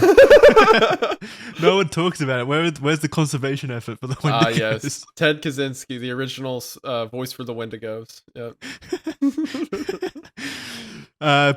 No one talks about it. Where's the conservation effort for the Wendigos? Yes, Ted Kaczynski, the original voice for the Wendigos. Yep.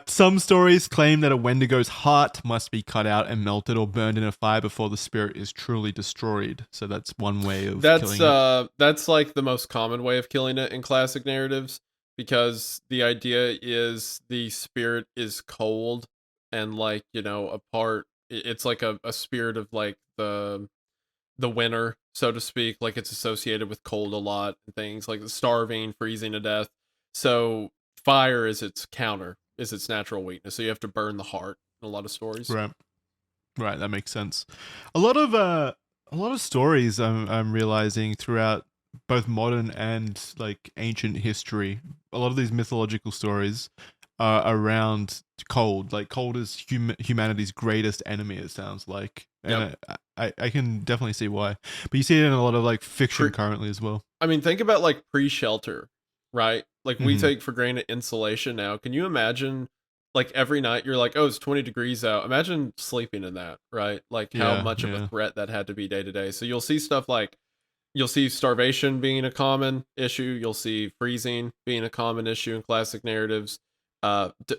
Some stories claim that a Wendigo's heart must be cut out and melted or burned in a fire before the spirit is truly destroyed. So that's one way of killing it. That's like the most common way of killing it in classic narratives, because the idea is the spirit is cold and like, a part. It's like a spirit of like the winter, so to speak. Like it's associated with cold a lot and things like starving, freezing to death. So fire is its counter, is its natural weakness. So you have to burn the heart in a lot of stories. Right, that makes sense. A lot of stories I'm realizing throughout both modern and like ancient history. A lot of these mythological stories are around cold. Like cold is humanity's greatest enemy. It sounds like, and I can definitely see why. But you see it in a lot of like fiction currently as well. I mean, think about like pre-shelter, right? Like we take for granted insulation now. Can you imagine? Like every night you're like, oh, it's 20 degrees out. Imagine sleeping in that, right? Like how much of a threat that had to be day to day. So you'll see stuff like, you'll see starvation being a common issue. You'll see freezing being a common issue in classic narratives.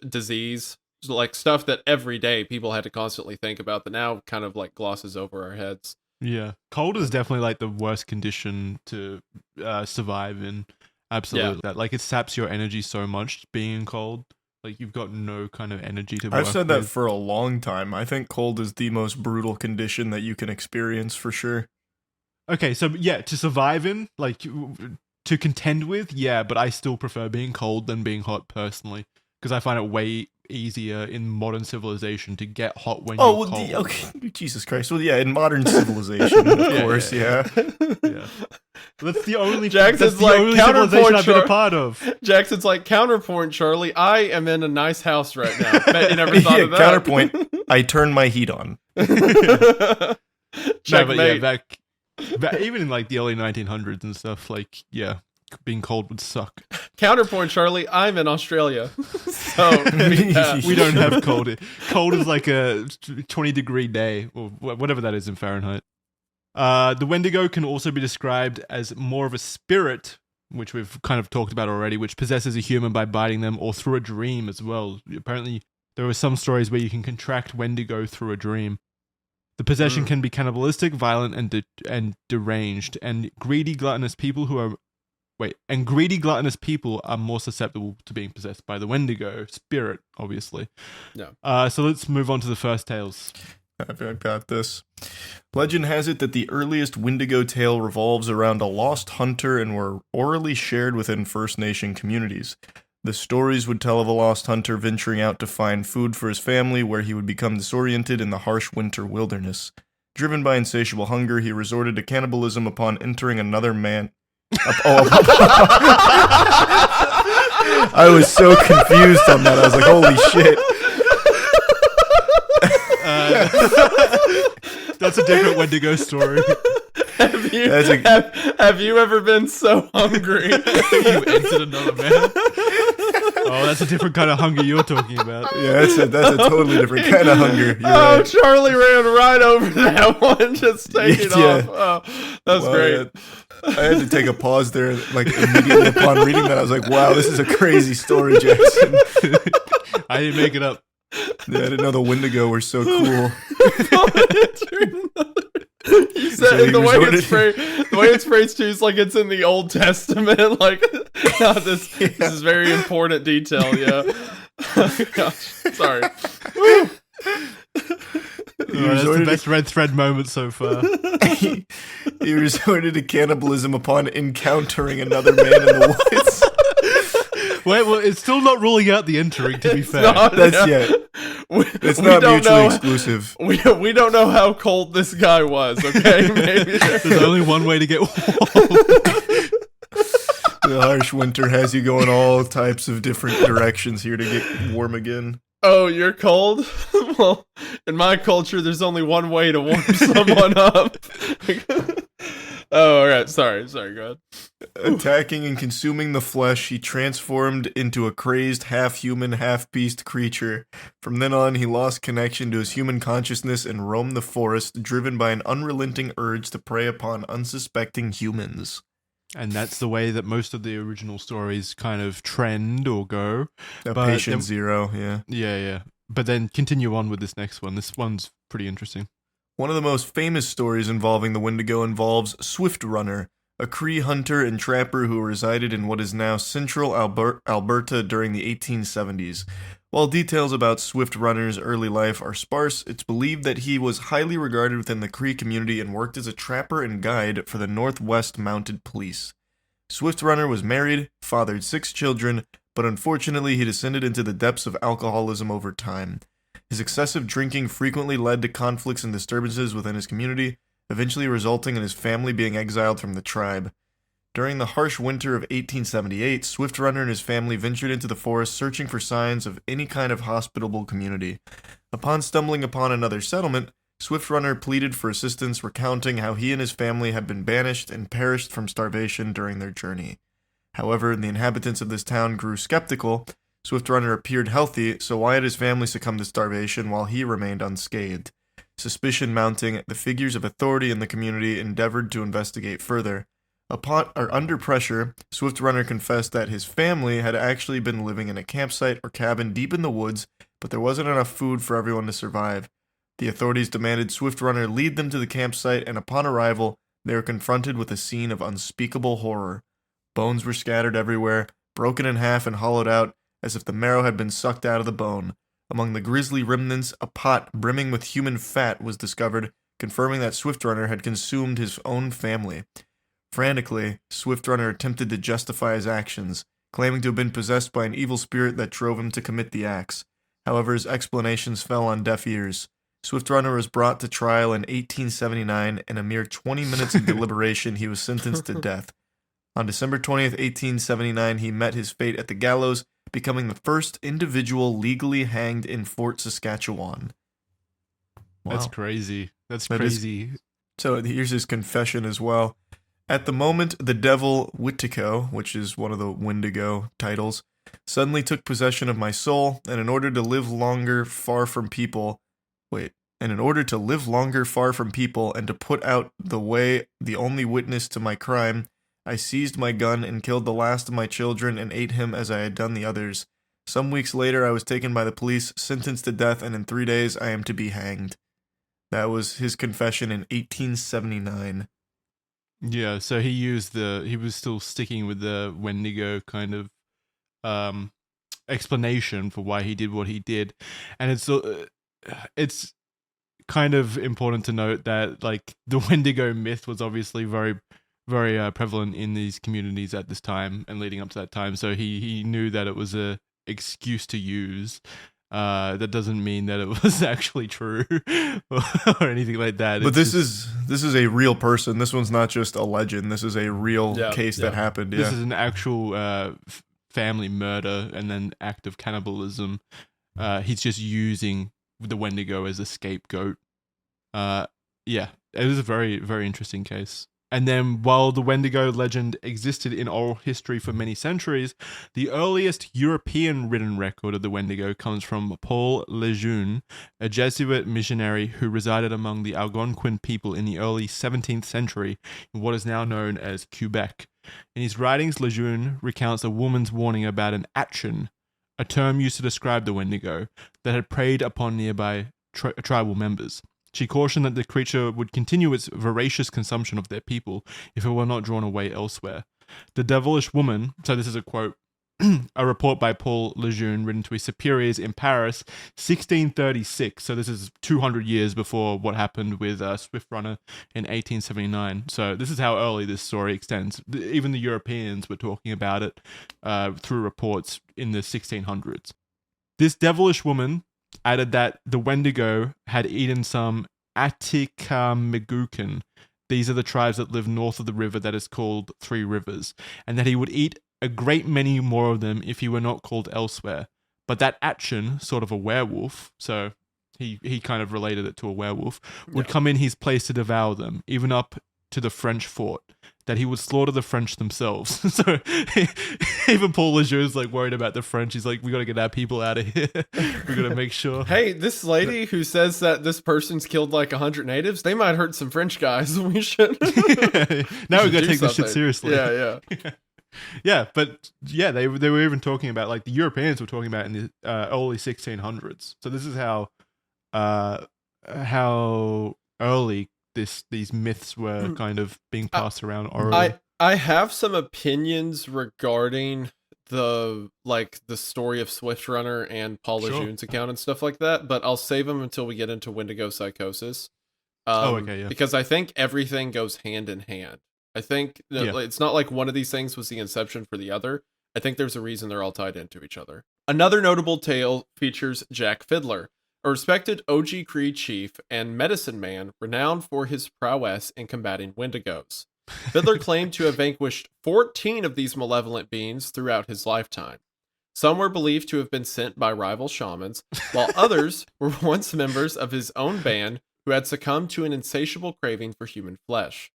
Disease, like stuff that every day people had to constantly think about that now kind of like glosses over our heads. Yeah. Cold is definitely like the worst condition to survive in. Absolutely. Yeah. Like it saps your energy so much being cold. Like, you've got no kind of energy to work I've said that with. for a long time. I think cold is the most brutal condition that you can experience, for sure. Okay, so, yeah, to survive in, like, to contend with, yeah, but I still prefer being cold than being hot, personally. Because I find it way easier in modern civilization to get hot when you're cold. Okay, Jesus Christ. Well, yeah, in modern civilization, of course, yeah. That's the only, Jackson's that's the only civilization I've been a part of. Jackson's like, counterpoint, Charlie. I am in a nice house right now. Bet you never thought of that. Counterpoint, I turn my heat on. No, but yeah, back even in like the early 1900s and stuff, like, yeah, being cold would suck. Counterpoint, Charlie, I'm in Australia. So we don't have cold. Cold is like a 20-degree day, or whatever that is in Fahrenheit. The Wendigo can also be described as more of a spirit, which we've kind of talked about already, which possesses a human by biting them or through a dream as well. Apparently, there are some stories where you can contract Wendigo through a dream. The possession can be cannibalistic, violent, and deranged, and greedy, gluttonous people are more susceptible to being possessed by the Wendigo spirit, obviously. Yeah. So let's move on to the first tales. I've got this. Legend has it that the earliest Wendigo tale revolves around a lost hunter and were orally shared within First Nation communities. The stories would tell of a lost hunter venturing out to find food for his family, where he would become disoriented in the harsh winter wilderness. Driven by insatiable hunger, he resorted to cannibalism upon entering another man. I was so confused on that. I was like, holy shit. That's a different Wendigo story. Have you ever been so hungry you entered another man? Oh, that's a different kind of hunger you're talking about. Yeah, that's a totally different kind of hunger. You're right. Charlie ran right over that one, just taking off. Oh, that's great. I had to take a pause there, like immediately upon reading that. I was like, wow, this is a crazy story, Jackson. I didn't make it up. Yeah, I didn't know the Wendigo were so cool. You said the way it's phrased too is like it's in the Old Testament. Like, no, this is very important detail. Yeah. Oh, gosh, sorry. That's the best red thread moment so far. He resorted to cannibalism upon encountering another man in the woods. Wait, well, it's still not ruling out the entering, to be fair. It's not mutually exclusive. We don't know how cold this guy was, okay? Maybe. There's only one way to get warm. The harsh winter has you going all types of different directions here to get warm again. Oh, you're cold? Well, in my culture, there's only one way to warm someone up. Oh, all right. Sorry, go ahead. Attacking and consuming the flesh, he transformed into a crazed half-human, half-beast creature. From then on, he lost connection to his human consciousness and roamed the forest, driven by an unrelenting urge to prey upon unsuspecting humans. And that's the way that most of the original stories kind of trend or go. Patient Zero, yeah. Yeah. But then continue on with this next one. This one's pretty interesting. One of the most famous stories involving the Wendigo involves Swift Runner, a Cree hunter and trapper who resided in what is now central Alberta during the 1870s. While details about Swift Runner's early life are sparse, it's believed that he was highly regarded within the Cree community and worked as a trapper and guide for the Northwest Mounted Police. Swift Runner was married, fathered 6 children, but unfortunately he descended into the depths of alcoholism over time. His excessive drinking frequently led to conflicts and disturbances within his community, eventually resulting in his family being exiled from the tribe. During the harsh winter of 1878, Swift Runner and his family ventured into the forest searching for signs of any kind of hospitable community. Upon stumbling upon another settlement, Swift Runner pleaded for assistance, recounting how he and his family had been banished and perished from starvation during their journey. However, the inhabitants of this town grew skeptical. Swift Runner appeared healthy, so why had his family succumbed to starvation while he remained unscathed? Suspicion mounting, the figures of authority in the community endeavored to investigate further. Under pressure, Swift Runner confessed that his family had actually been living in a campsite or cabin deep in the woods, but there wasn't enough food for everyone to survive. The authorities demanded Swift Runner lead them to the campsite, and upon arrival, they were confronted with a scene of unspeakable horror. Bones were scattered everywhere, broken in half and hollowed out, as if the marrow had been sucked out of the bone. Among the grisly remnants, a pot brimming with human fat was discovered, confirming that Swift Runner had consumed his own family. Frantically, Swift Runner attempted to justify his actions, claiming to have been possessed by an evil spirit that drove him to commit the acts. However, his explanations fell on deaf ears. Swift Runner was brought to trial in 1879, and a mere 20 minutes of deliberation, he was sentenced to death. On December 20th, 1879, he met his fate at the gallows, becoming the first individual legally hanged in Fort Saskatchewan. Wow. That's crazy. That's crazy. So here's his confession as well. At the moment, the devil Wendigo, which is one of the Wendigo titles, suddenly took possession of my soul, and in order to live longer far from people, and to put out the only witness to my crime, I seized my gun and killed the last of my children and ate him as I had done the others. Some weeks later, I was taken by the police, sentenced to death, and in 3 days, I am to be hanged. That was his confession in 1879. Yeah, so he was still sticking with the Wendigo kind of explanation for why he did what he did. And it's kind of important to note that like the Wendigo myth was obviously very, very prevalent in these communities at this time and leading up to that time. So he knew that it was a excuse to use. That doesn't mean that it was actually true or anything like that. But this is a real person. This one's not just a legend. This is a real case that happened. This is an actual family murder and then act of cannibalism. He's just using the Wendigo as a scapegoat. It was a very, very interesting case. And then while the Wendigo legend existed in oral history for many centuries, the earliest European written record of the Wendigo comes from Paul Lejeune, a Jesuit missionary who resided among the Algonquin people in the early 17th century in what is now known as Quebec. In his writings, Lejeune recounts a woman's warning about an action, a term used to describe the Wendigo, that had preyed upon nearby tribal members. She cautioned that the creature would continue its voracious consumption of their people if it were not drawn away elsewhere. The devilish woman, so this is a quote, a report by Paul Lejeune written to his superiors in Paris, 1636. So this is 200 years before what happened with Swift Runner in 1879. So this is how early this story extends. Even the Europeans were talking about it through reports in the 1600s. This devilish woman added that the Wendigo had eaten some Atikamegukan. These are the tribes that live north of the river that is called Three Rivers, and that he would eat a great many more of them if he were not called elsewhere. But that Atchin, sort of a werewolf, so he kind of related it to a werewolf, would come in his place to devour them, even up to the French fort, that he would slaughter the French themselves. So even Paul Lejeune's like worried about the French. He's like, we got to get our people out of here. We got to make sure. Hey, this lady who says that this person's killed like 100 natives, they might hurt some French guys. We should. Now we got to take this shit seriously. Yeah. Yeah, but yeah, they were even talking about, like, the Europeans were talking about in the early 1600s. So this is how early these myths were kind of being passed around orally. I have some opinions regarding the story of Swift Runner and Paul Lejeune's account and stuff like that, but I'll save them until we get into Wendigo psychosis. Because I think everything goes hand in hand. I think it's not like one of these things was the inception for the other. I think there's a reason they're all tied into each other. Another notable tale features Jack Fiddler, a respected OG Cree chief and medicine man renowned for his prowess in combating Wendigos. Fiddler claimed to have vanquished 14 of these malevolent beings throughout his lifetime. Some were believed to have been sent by rival shamans, while others were once members of his own band who had succumbed to an insatiable craving for human flesh.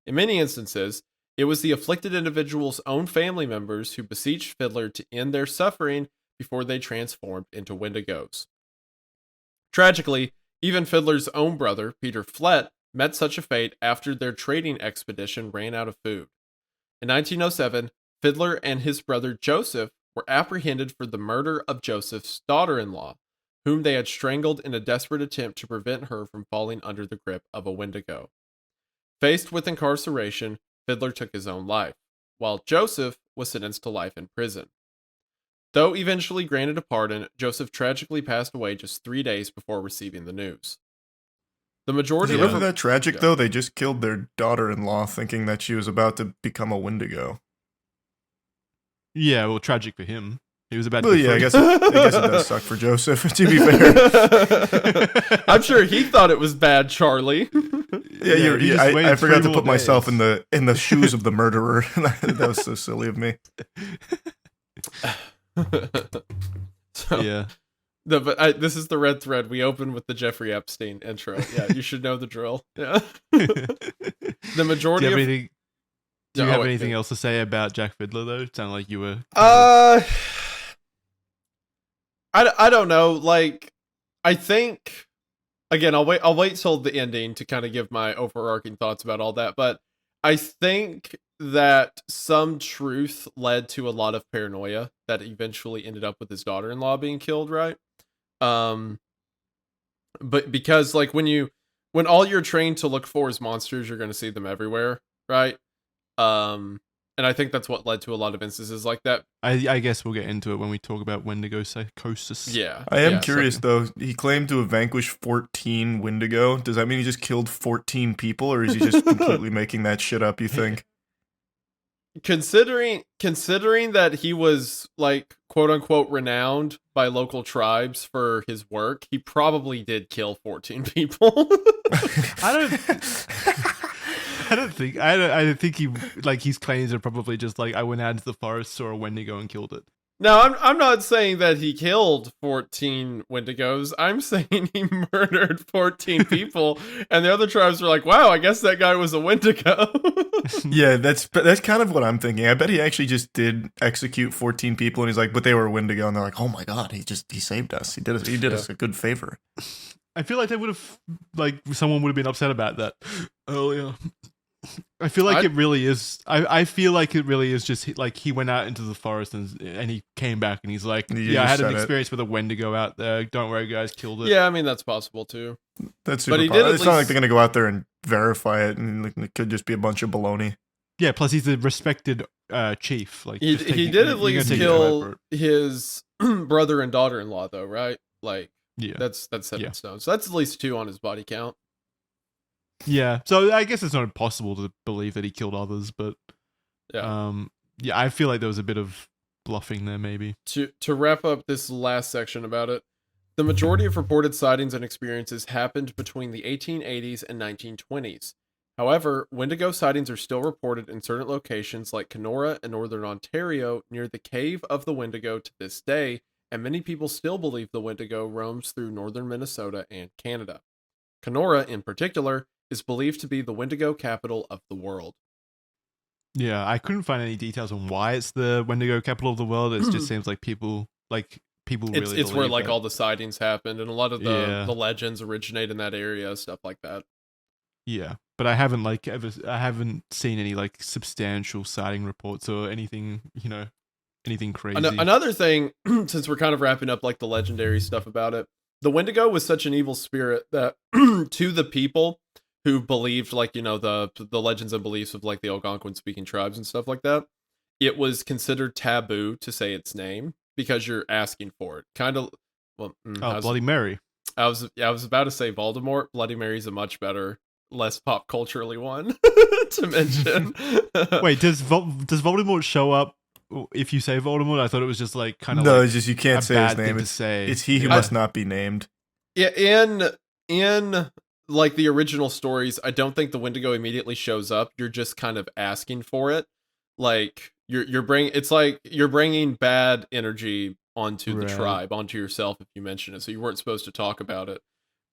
In many instances, it was the afflicted individual's own family members who beseeched Fiddler to end their suffering before they transformed into Wendigos. Tragically, even Fiddler's own brother, Peter Flett, met such a fate after their trading expedition ran out of food. In 1907, Fiddler and his brother Joseph were apprehended for the murder of Joseph's daughter-in-law, whom they had strangled in a desperate attempt to prevent her from falling under the grip of a Wendigo. Faced with incarceration, Fiddler took his own life, while Joseph was sentenced to life in prison. Though eventually granted a pardon, Joseph tragically passed away just 3 days before receiving the news. The majority Is it of really that tragic, though? They just killed their daughter-in-law thinking that she was about to become a Wendigo. Yeah, well, tragic for him. He was about to Well, be yeah, I free. guess it does suck for Joseph, to be fair. I'm sure he thought it was bad, Charlie. I forgot to put myself in the shoes of the murderer. That was so silly of me. Yeah. This is the red thread. We open with the Jeffrey Epstein intro. Yeah, you should know the drill. Yeah. The majority Do you have anything else to say about Jack Fiddler, though? It sounded like you were... I don't know. Like, I think... Again, I'll wait till the ending to kind of give my overarching thoughts about all that. But I think that some truth led to a lot of paranoia that eventually ended up with his daughter-in-law being killed, right? But because, like, when all you're trained to look for is monsters, you're going to see them everywhere, right? And I think that's what led to a lot of instances like that. I guess we'll get into it when we talk about Wendigo psychosis. Yeah. I am curious, though. He claimed to have vanquished 14 Wendigo. Does that mean he just killed 14 people, or is he just completely making that shit up, you think? Considering that he was, like, quote unquote renowned by local tribes for his work, he probably did kill 14 people. I think he, like, his claims are probably just like, I went out into the forest, saw a Wendigo and killed it. No, I'm not saying that he killed 14 Wendigos. I'm saying he murdered 14 people, and the other tribes were like, "Wow, I guess that guy was a Wendigo." Yeah, that's kind of what I'm thinking. I bet he actually just did execute 14 people, and he's like, "But they were a Wendigo," and they're like, "Oh my god, he saved us. He did us a good favor." I feel like they would have, like, someone would have been upset about that earlier. I feel like it really is. I feel like it really is just like he went out into the forest and he came back and he's like, I had an experience with a Wendigo out there. Don't worry, guys, killed it. Yeah, I mean that's possible too. That's super. It's not like they're gonna go out there and verify it, and it could just be a bunch of baloney. Yeah, plus he's a respected chief. Like he did at least kill his brother and daughter-in-law, though, right? Like, yeah, that's 7 stones. So that's at least 2 on his body count. Yeah, so I guess it's not impossible to believe that he killed others, but I feel like there was a bit of bluffing there, maybe. To wrap up this last section about it, the majority of reported sightings and experiences happened between the 1880s and 1920s. However, Wendigo sightings are still reported in certain locations like Kenora in northern Ontario near the Cave of the Wendigo to this day, and many people still believe the Wendigo roams through northern Minnesota and Canada. Kenora, in particular, is believed to be the Wendigo capital of the world. Yeah, I couldn't find any details on why it's the Wendigo capital of the world. It just seems like people really it's where like all the sightings happened, and a lot of the legends originate in that area, stuff like that. Yeah, but I haven't seen any like substantial sighting reports or anything, anything crazy. Another thing, since we're kind of wrapping up like the legendary stuff about it, the Wendigo was such an evil spirit that to the people who believed, like, the legends and beliefs of like the Algonquin speaking tribes and stuff like that, it was considered taboo to say its name because you're asking for it. Kind of. Well, Bloody Mary. I was about to say Voldemort. Bloody Mary's a much better, less pop culturally one to mention. Wait, does Voldemort show up if you say Voldemort? I thought it was just like kind of no, like it's just you can't say his name. It's he who must not be named. Yeah, in like the original stories, I don't think the Wendigo immediately shows up. You're just kind of asking for it. Like it's like you're bringing bad energy onto the tribe, onto yourself if you mention it. So you weren't supposed to talk about it.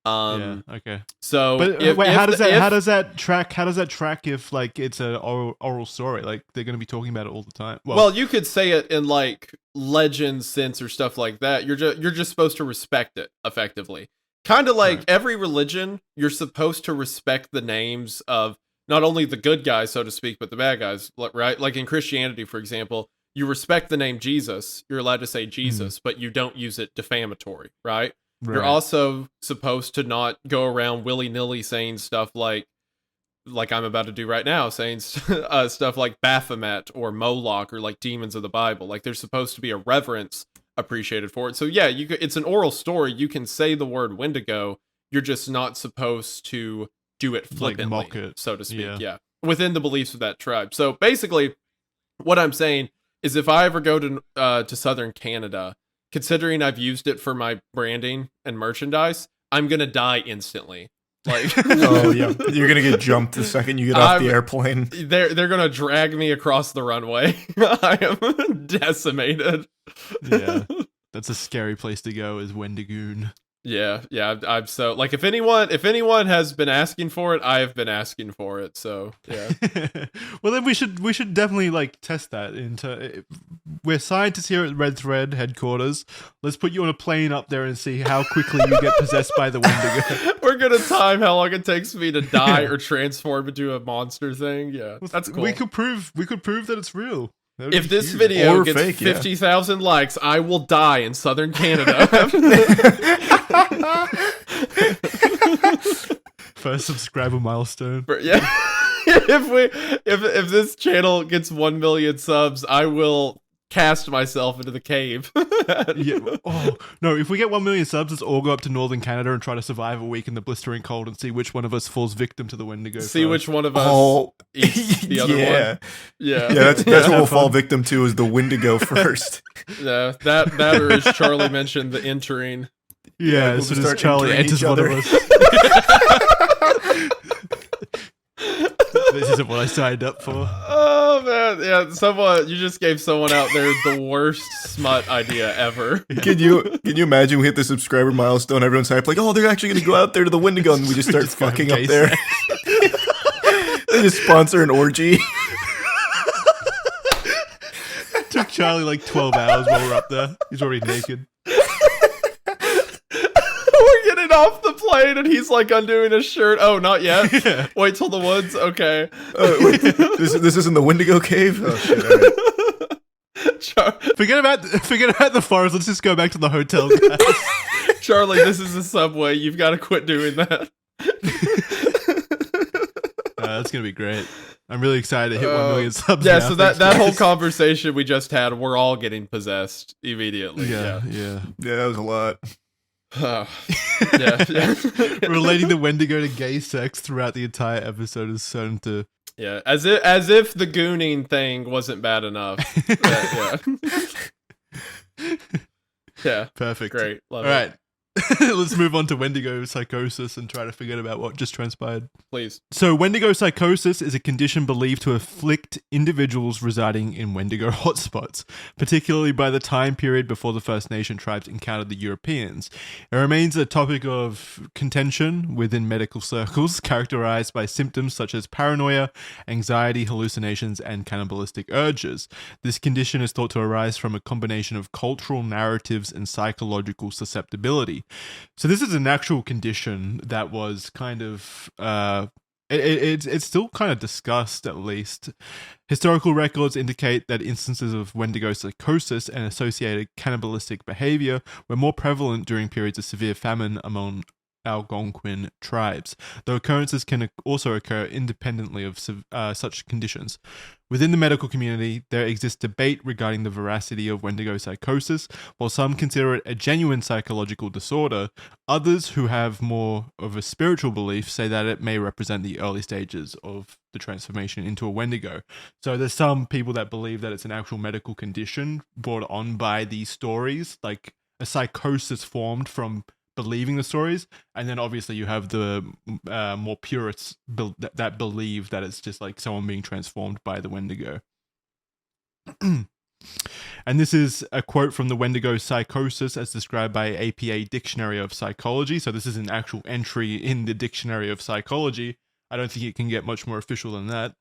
Yeah. Okay. So, but wait, how does that track? How does that track if like it's an oral story? Like they're going to be talking about it all the time. Well, you could say it in like legend sense or stuff like that. You're just supposed to respect it effectively. Kind of like every religion, you're supposed to respect the names of not only the good guys, so to speak, but the bad guys, right? Like in Christianity, for example, you respect the name Jesus. You're allowed to say Jesus, but you don't use it defamatory, right? You're also supposed to not go around willy-nilly saying stuff like I'm about to do right now, saying stuff like Baphomet or Moloch or like demons of the Bible. Like there's supposed to be a reverence appreciated for it. So yeah, it's an oral story. You can say the word Wendigo. You're just not supposed to do it flippantly, like mock it, so to speak. Yeah, within the beliefs of that tribe. So basically, what I'm saying is, if I ever go to southern Canada, considering I've used it for my branding and merchandise, I'm gonna die instantly. Like, oh yeah, you're gonna get jumped the second you get off the airplane. They're gonna drag me across the runway. I am decimated. Yeah, that's a scary place to go. Is Wendigoon. Yeah. I'm so like if anyone has been asking for it, I have been asking for it. So yeah. Well, then we should definitely like test that into. We're scientists here at Red Thread headquarters. Let's put you on a plane up there and see how quickly you get possessed by the Wendigo. We're gonna time how long it takes me to die or transform into a monster thing. Yeah, that's cool. We could prove that it's real. If this video gets 50,000 likes, I will die in southern Canada. First subscriber milestone. Yeah. If this channel gets 1 million subs, I will cast myself into the cave. Yeah. Oh no! If we get 1 million subs, let's all go up to northern Canada and try to survive a week in the blistering cold and see which one of us falls victim to the Wendigo. See which one of us eats the other one. Yeah. That's what we'll fall victim to is the Wendigo first. Yeah, that or as Charlie mentioned, the entering. Yeah, as soon as Charlie enters one of us. This isn't what I signed up for. Oh man, yeah. You just gave someone out there the worst smut idea ever. Can you imagine we hit the subscriber milestone? Everyone's hyped, like, oh, they're actually going to go out there to the Wendigo, and we just start fucking up there. They just sponsor an orgy. Took Charlie like 12 hours while we're up there. He's already naked. We're getting off the plane and he's like undoing his shirt. Oh, not yet. Yeah. Wait till the woods. Okay. Wait, this isn't the Wendigo cave. Oh shit! Forget about the forest. Let's just go back to the hotel, guys. Charlie, this is a subway. You've got to quit doing that. That's gonna be great. I'm really excited to hit 1 million subs. Yeah, now. so that whole conversation we just had, we're all getting possessed immediately. Yeah. That was a lot. Yeah. Relating the Wendigo to gay sex throughout the entire episode is starting to. Yeah, as if the gooning thing wasn't bad enough. Yeah. Perfect. Great. Love All it. right. Let's move on to Wendigo psychosis and try to forget about what just transpired. Please. So, Wendigo psychosis is a condition believed to afflict individuals residing in Wendigo hotspots, particularly by the time period before the First Nation tribes encountered the Europeans. It remains a topic of contention within medical circles, characterized by symptoms such as paranoia, anxiety, hallucinations, and cannibalistic urges. This condition is thought to arise from a combination of cultural narratives and psychological susceptibility. So this is an actual condition that was kind of it's still kind of discussed, at least. Historical records indicate that instances of Wendigo psychosis and associated cannibalistic behavior were more prevalent during periods of severe famine among Algonquin tribes, though occurrences can also occur independently of such conditions. Within the medical community, there exists debate regarding the veracity of Wendigo psychosis. While some consider it a genuine psychological disorder, others who have more of a spiritual belief say that it may represent the early stages of the transformation into a Wendigo. So there's some people that believe that it's an actual medical condition brought on by these stories, like a psychosis formed from believing the stories, and then obviously you have the more purists that believe that it's just like someone being transformed by the Wendigo. And this is a quote from the Wendigo psychosis as described by APA Dictionary of Psychology. So this is an actual entry in the Dictionary of Psychology. I don't think it can get much more official than that.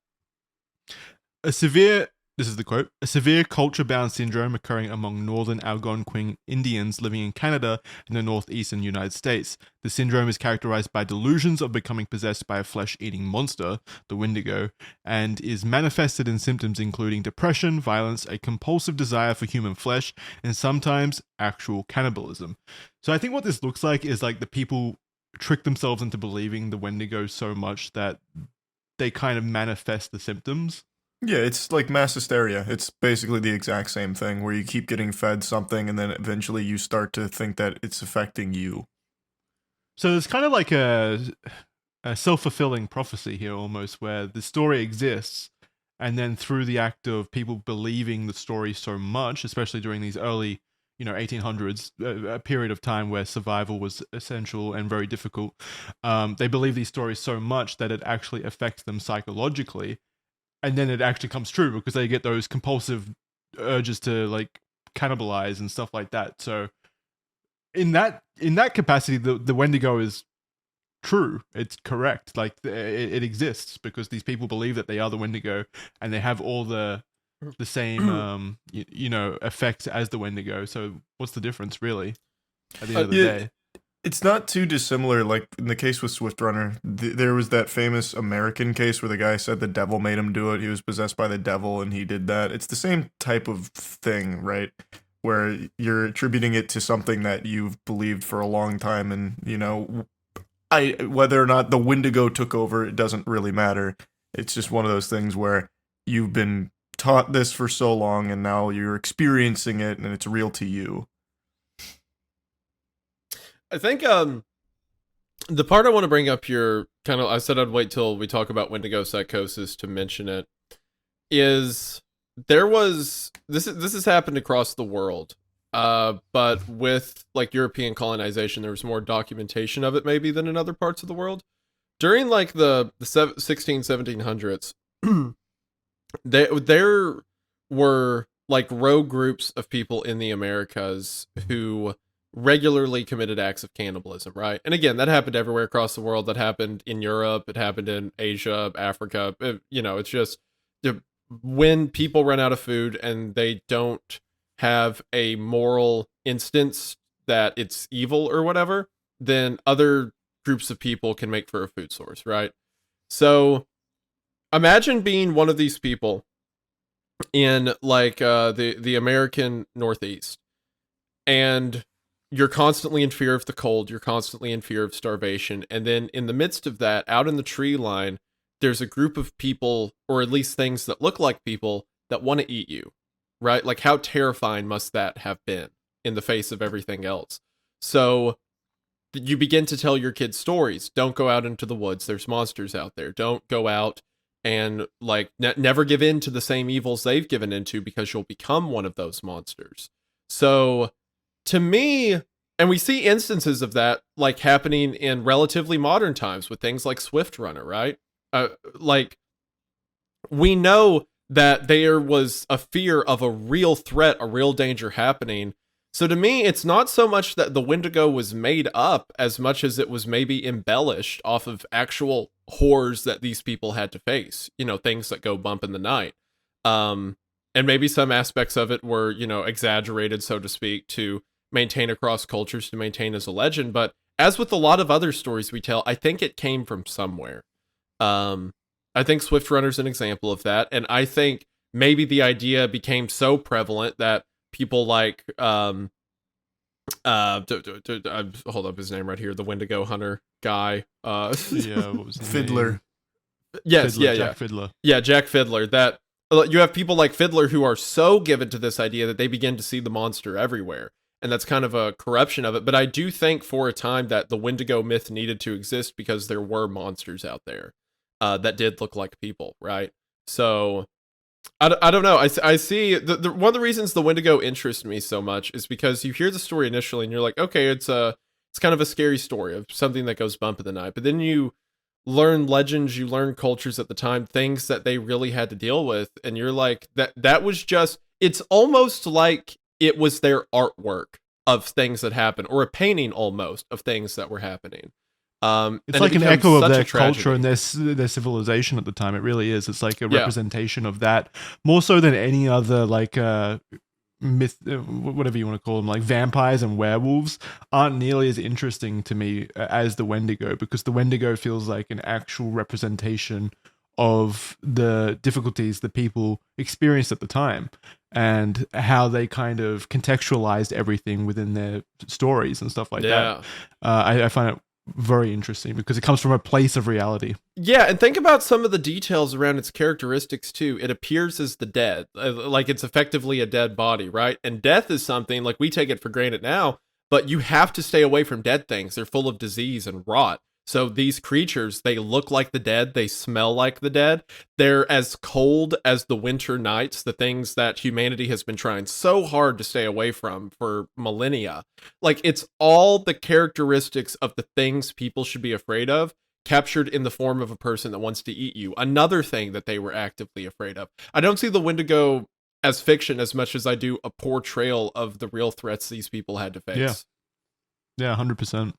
This is the quote, a severe culture-bound syndrome occurring among northern Algonquin Indians living in Canada and the northeastern United States. The syndrome is characterized by delusions of becoming possessed by a flesh-eating monster, the Wendigo, and is manifested in symptoms including depression, violence, a compulsive desire for human flesh, and sometimes actual cannibalism. So I think what this looks like is like the people trick themselves into believing the Wendigo so much that they kind of manifest the symptoms. Yeah, it's like mass hysteria. It's basically the exact same thing where you keep getting fed something and then eventually you start to think that it's affecting you. So it's kind of like a self-fulfilling prophecy here almost, where the story exists and then through the act of people believing the story so much, especially during these early 1800s, a period of time where survival was essential and very difficult, they believe these stories so much that it actually affects them psychologically. And then it actually comes true because they get those compulsive urges to like cannibalize and stuff like that. So in that capacity, the Wendigo is true. It's correct. Like it exists because these people believe that they are the Wendigo and they have all the same effects as the Wendigo. So what's the difference really at the end of the day? It's not too dissimilar. Like in the case with Swift Runner, there was that famous American case where the guy said the devil made him do it. He was possessed by the devil and he did that. It's the same type of thing, right? Where you're attributing it to something that you've believed for a long time. And, whether or not the Wendigo took over, it doesn't really matter. It's just one of those things where you've been taught this for so long and now you're experiencing it and it's real to you. I think the part I want to bring up here, I said I'd wait till we talk about Wendigo psychosis to mention it, is this has happened across the world, but with like European colonization, there was more documentation of it maybe than in other parts of the world. During like the 1700s, there were like rogue groups of people in the Americas who regularly committed acts of cannibalism, right? And again, that happened everywhere across the world. That happened in Europe. It happened in Asia, Africa. It's just when people run out of food and they don't have a moral instance that it's evil or whatever, then other groups of people can make for a food source, right? So imagine being one of these people in like the American Northeast, and you're constantly in fear of the cold, you're constantly in fear of starvation, and then in the midst of that, out in the tree line, there's a group of people, or at least things that look like people, that want to eat you, right? Like, how terrifying must that have been in the face of everything else? So you begin to tell your kids stories. Don't go out into the woods, there's monsters out there. Don't go out and like never give in to the same evils they've given into, because you'll become one of those monsters. So to me, and we see instances of that like happening in relatively modern times with things like Swift Runner, right? Like we know that there was a fear of a real threat, a real danger happening. So to me, it's not so much that the Wendigo was made up as much as it was maybe embellished off of actual horrors that these people had to face, things that go bump in the night. And maybe some aspects of it were, exaggerated, so to speak, to maintain across cultures, to maintain as a legend. But as with a lot of other stories we tell, I think it came from somewhere. I think Swift Runner's an example of that. And I think maybe the idea became so prevalent that people like, hold up his name right here, the Wendigo hunter guy. Yeah, what was his Fiddler. name? Yes, Fiddler, yeah. Jack Fiddler. Yeah, Jack Fiddler. That you have people like Fiddler who are so given to this idea that they begin to see the monster everywhere. And that's kind of a corruption of it. But I do think for a time that the Wendigo myth needed to exist because there were monsters out there that did look like people, right? So I don't know. I see one of the reasons the Wendigo interests me so much is because you hear the story initially and you're like, okay, it's it's kind of a scary story of something that goes bump in the night. But then you learn legends, you learn cultures at the time, things that they really had to deal with, and you're like, that was just, it's almost like it was their artwork of things that happened, or a painting almost of things that were happening. It's like an echo of their culture and their civilization at the time. It really is. It's like a representation of that, more so than any other like myth, whatever you want to call them, like vampires and werewolves aren't nearly as interesting to me as the Wendigo, because the Wendigo feels like an actual representation of the difficulties that people experienced at the time and how they kind of contextualized everything within their stories and stuff like that. I find it very interesting because it comes from a place of reality. Yeah, and think about some of the details around its characteristics too. It appears as the dead, like it's effectively a dead body, right? And death is something, like, we take it for granted now, but you have to stay away from dead things. They're full of disease and rot. So these creatures, they look like the dead, they smell like the dead. They're as cold as the winter nights, the things that humanity has been trying so hard to stay away from for millennia. Like, it's all the characteristics of the things people should be afraid of, captured in the form of a person that wants to eat you. Another thing that they were actively afraid of. I don't see the Wendigo as fiction as much as I do a portrayal of the real threats these people had to face. Yeah, 100%.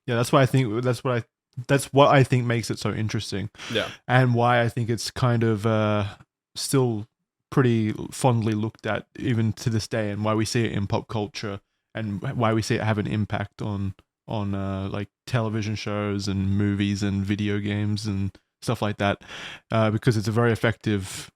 Yeah, that's what I think makes it so interesting. Yeah. And why I think it's kind of still pretty fondly looked at even to this day, and why we see it in pop culture, and why we see it have an impact on like television shows and movies and video games and stuff like that, because it's a very effective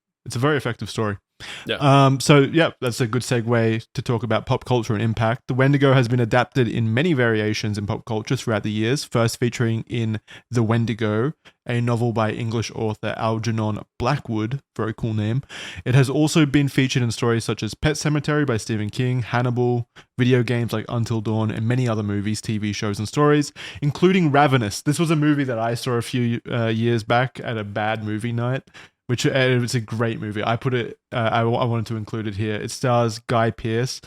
story. Yeah. So yeah, that's a good segue to talk about pop culture and impact. The Wendigo has been adapted in many variations in pop culture throughout the years, first featuring in The Wendigo, a novel by English author Algernon Blackwood, very cool name. It has also been featured in stories such as Pet Sematary by Stephen King, Hannibal, video games like Until Dawn, and many other movies, TV shows, and stories, including Ravenous. This was a movie that I saw a few years back at a bad movie night, which it's a great movie. I put it. I wanted to include it here. It stars Guy Pearce,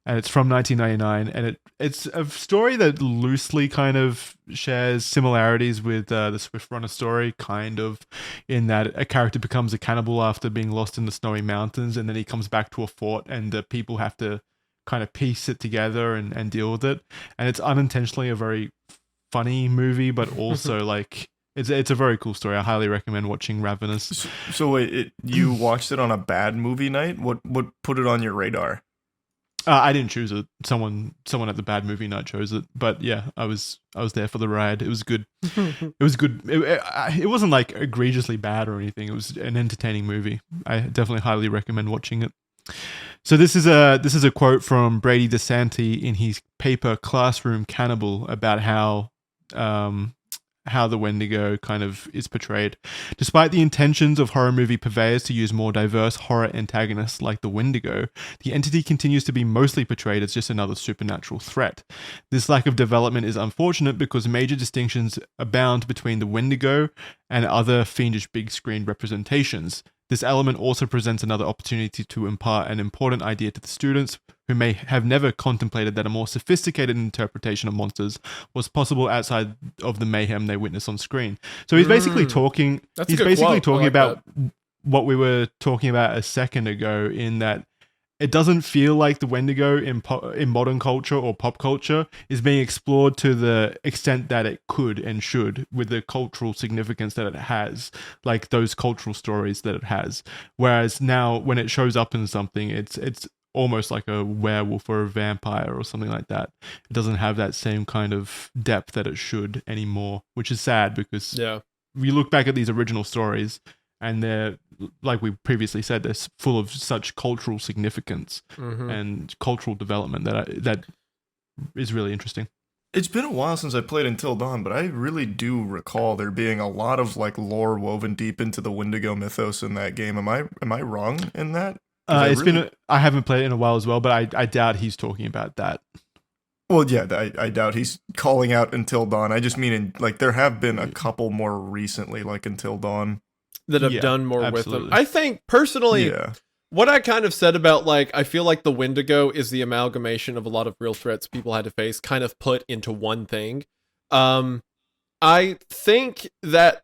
and it's from 1999. And it's a story that loosely kind of shares similarities with the Swift Runner story, kind of, in that a character becomes a cannibal after being lost in the snowy mountains, and then he comes back to a fort, and the people have to kind of piece it together and deal with it. And it's unintentionally a very funny movie, but also like. It's a very cool story. I highly recommend watching Ravenous. So wait, you watched it on a bad movie night? What put it on your radar? I didn't choose it. Someone at the bad movie night chose it. But yeah, I was there for the ride. It was good. It was good. It wasn't like egregiously bad or anything. It was an entertaining movie. I definitely highly recommend watching it. So this is a quote from Brady DeSanti in his paper Classroom Cannibal about how the Wendigo kind of is portrayed. Despite the intentions of horror movie purveyors to use more diverse horror antagonists like the Wendigo, the entity continues to be mostly portrayed as just another supernatural threat. This lack of development is unfortunate because major distinctions abound between the Wendigo and other fiendish big screen representations. This element also presents another opportunity to impart an important idea to the students who may have never contemplated that a more sophisticated interpretation of monsters was possible outside of the mayhem they witness on screen. So he's basically talking. He's basically talking about what we were talking about a second ago, in that it doesn't feel like the Wendigo in modern culture or pop culture is being explored to the extent that it could and should, with the cultural significance that it has, like those cultural stories that it has. Whereas now, when it shows up in something, it's almost like a werewolf or a vampire or something like that. It doesn't have that same kind of depth that it should anymore, which is sad, because you look back at these original stories and they're, like we previously said, they're full of such cultural significance and cultural development that is really interesting. It's been a while since I played Until Dawn, but I really do recall there being a lot of like lore woven deep into the Wendigo mythos in that game. Am I wrong in that? I haven't played it in a while as well, but I doubt he's talking about that. Well, yeah, I doubt he's calling out Until Dawn. I just mean there have been a couple more recently, like Until Dawn, that have done more with them. I think personally, what I kind of said about, like, I feel like the Wendigo is the amalgamation of a lot of real threats people had to face, kind of put into one thing. I think that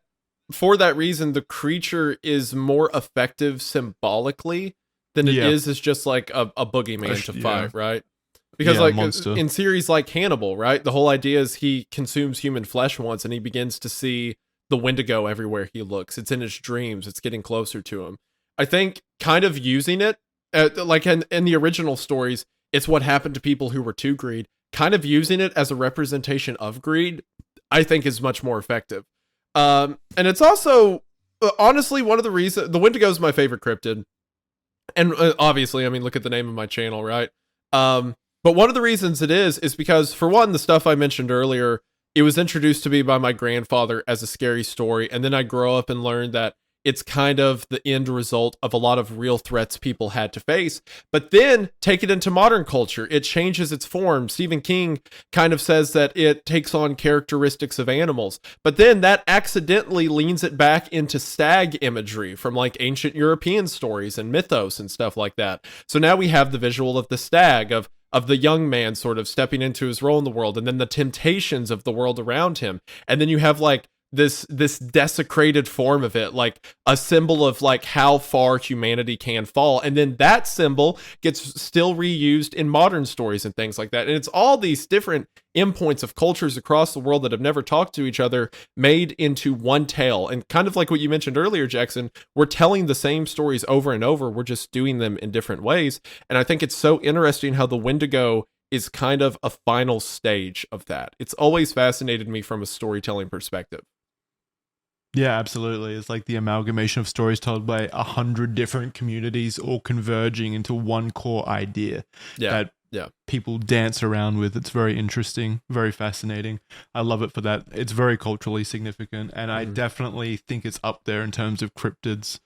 for that reason, the creature is more effective symbolically than it is as just like a boogeyman to fight, right? Because like in series like Hannibal, right? The whole idea is he consumes human flesh once and he begins to see the Wendigo everywhere he looks. It's in his dreams. It's getting closer to him. I think kind of using it, like in the original stories, it's what happened to people who were too greed. Kind of using it as a representation of greed, I think is much more effective. And it's also, honestly, one of the reasons, the Wendigo is my favorite cryptid. And obviously, I mean, look at the name of my channel, right? But one of the reasons it is because, for one, the stuff I mentioned earlier, it was introduced to me by my grandfather as a scary story. And then I grow up and learn that it's kind of the end result of a lot of real threats people had to face. But then take it into modern culture. It changes its form. Stephen King kind of says that it takes on characteristics of animals. But then that accidentally leans it back into stag imagery from like ancient European stories and mythos and stuff like that. So now we have the visual of the stag, of the young man sort of stepping into his role in the world, and then the temptations of the world around him. And then you have like this desecrated form of it, like a symbol of like how far humanity can fall. And then that symbol gets still reused in modern stories and things like that. And it's all these different endpoints of cultures across the world that have never talked to each other made into one tale. And kind of like what you mentioned earlier, Jackson, we're telling the same stories over and over. We're just doing them in different ways. And I think it's so interesting how the Wendigo is kind of a final stage of that. It's always fascinated me from a storytelling perspective. Yeah, absolutely. It's like the amalgamation of stories told by 100 different communities all converging into one core idea that people dance around with. It's very interesting, very fascinating. I love it for that. It's very culturally significant, and I definitely think it's up there in terms of cryptids.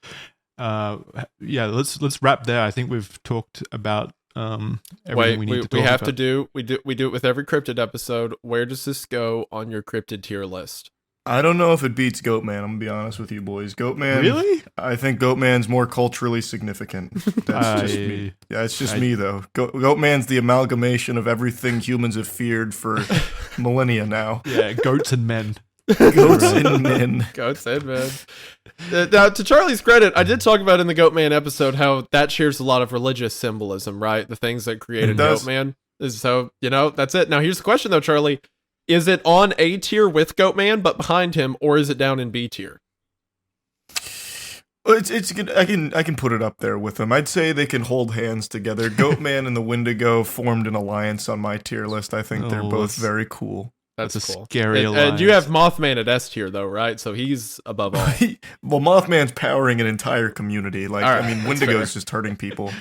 Let's wrap there. I think we've talked about everything we need to talk about. We do it with every cryptid episode. Where does this go on your cryptid tier list? I don't know if it beats Goatman. I'm gonna be honest with you boys. Goatman, really? I think Goatman's more culturally significant. That's just me. Yeah, it's just me though. Goatman's the amalgamation of everything humans have feared for millennia now. Yeah, goats and men. Goats and men. Goats and men. Now, to Charlie's credit, I did talk about in the Goatman episode how that shares a lot of religious symbolism, right? The things that created Goatman. So, that's it. Now, here's the question though, Charlie. Is it on A tier with Goatman, but behind him, or is it down in B tier? Well, it's good. I can put it up there with them. I'd say they can hold hands together. Goatman and the Wendigo formed an alliance on my tier list. I think they're both very cool. That's a cool. Scary alliance. And you have Mothman at S tier though, right? So he's above all. Well, Mothman's powering an entire community. Like, right, Wendigo's just hurting people.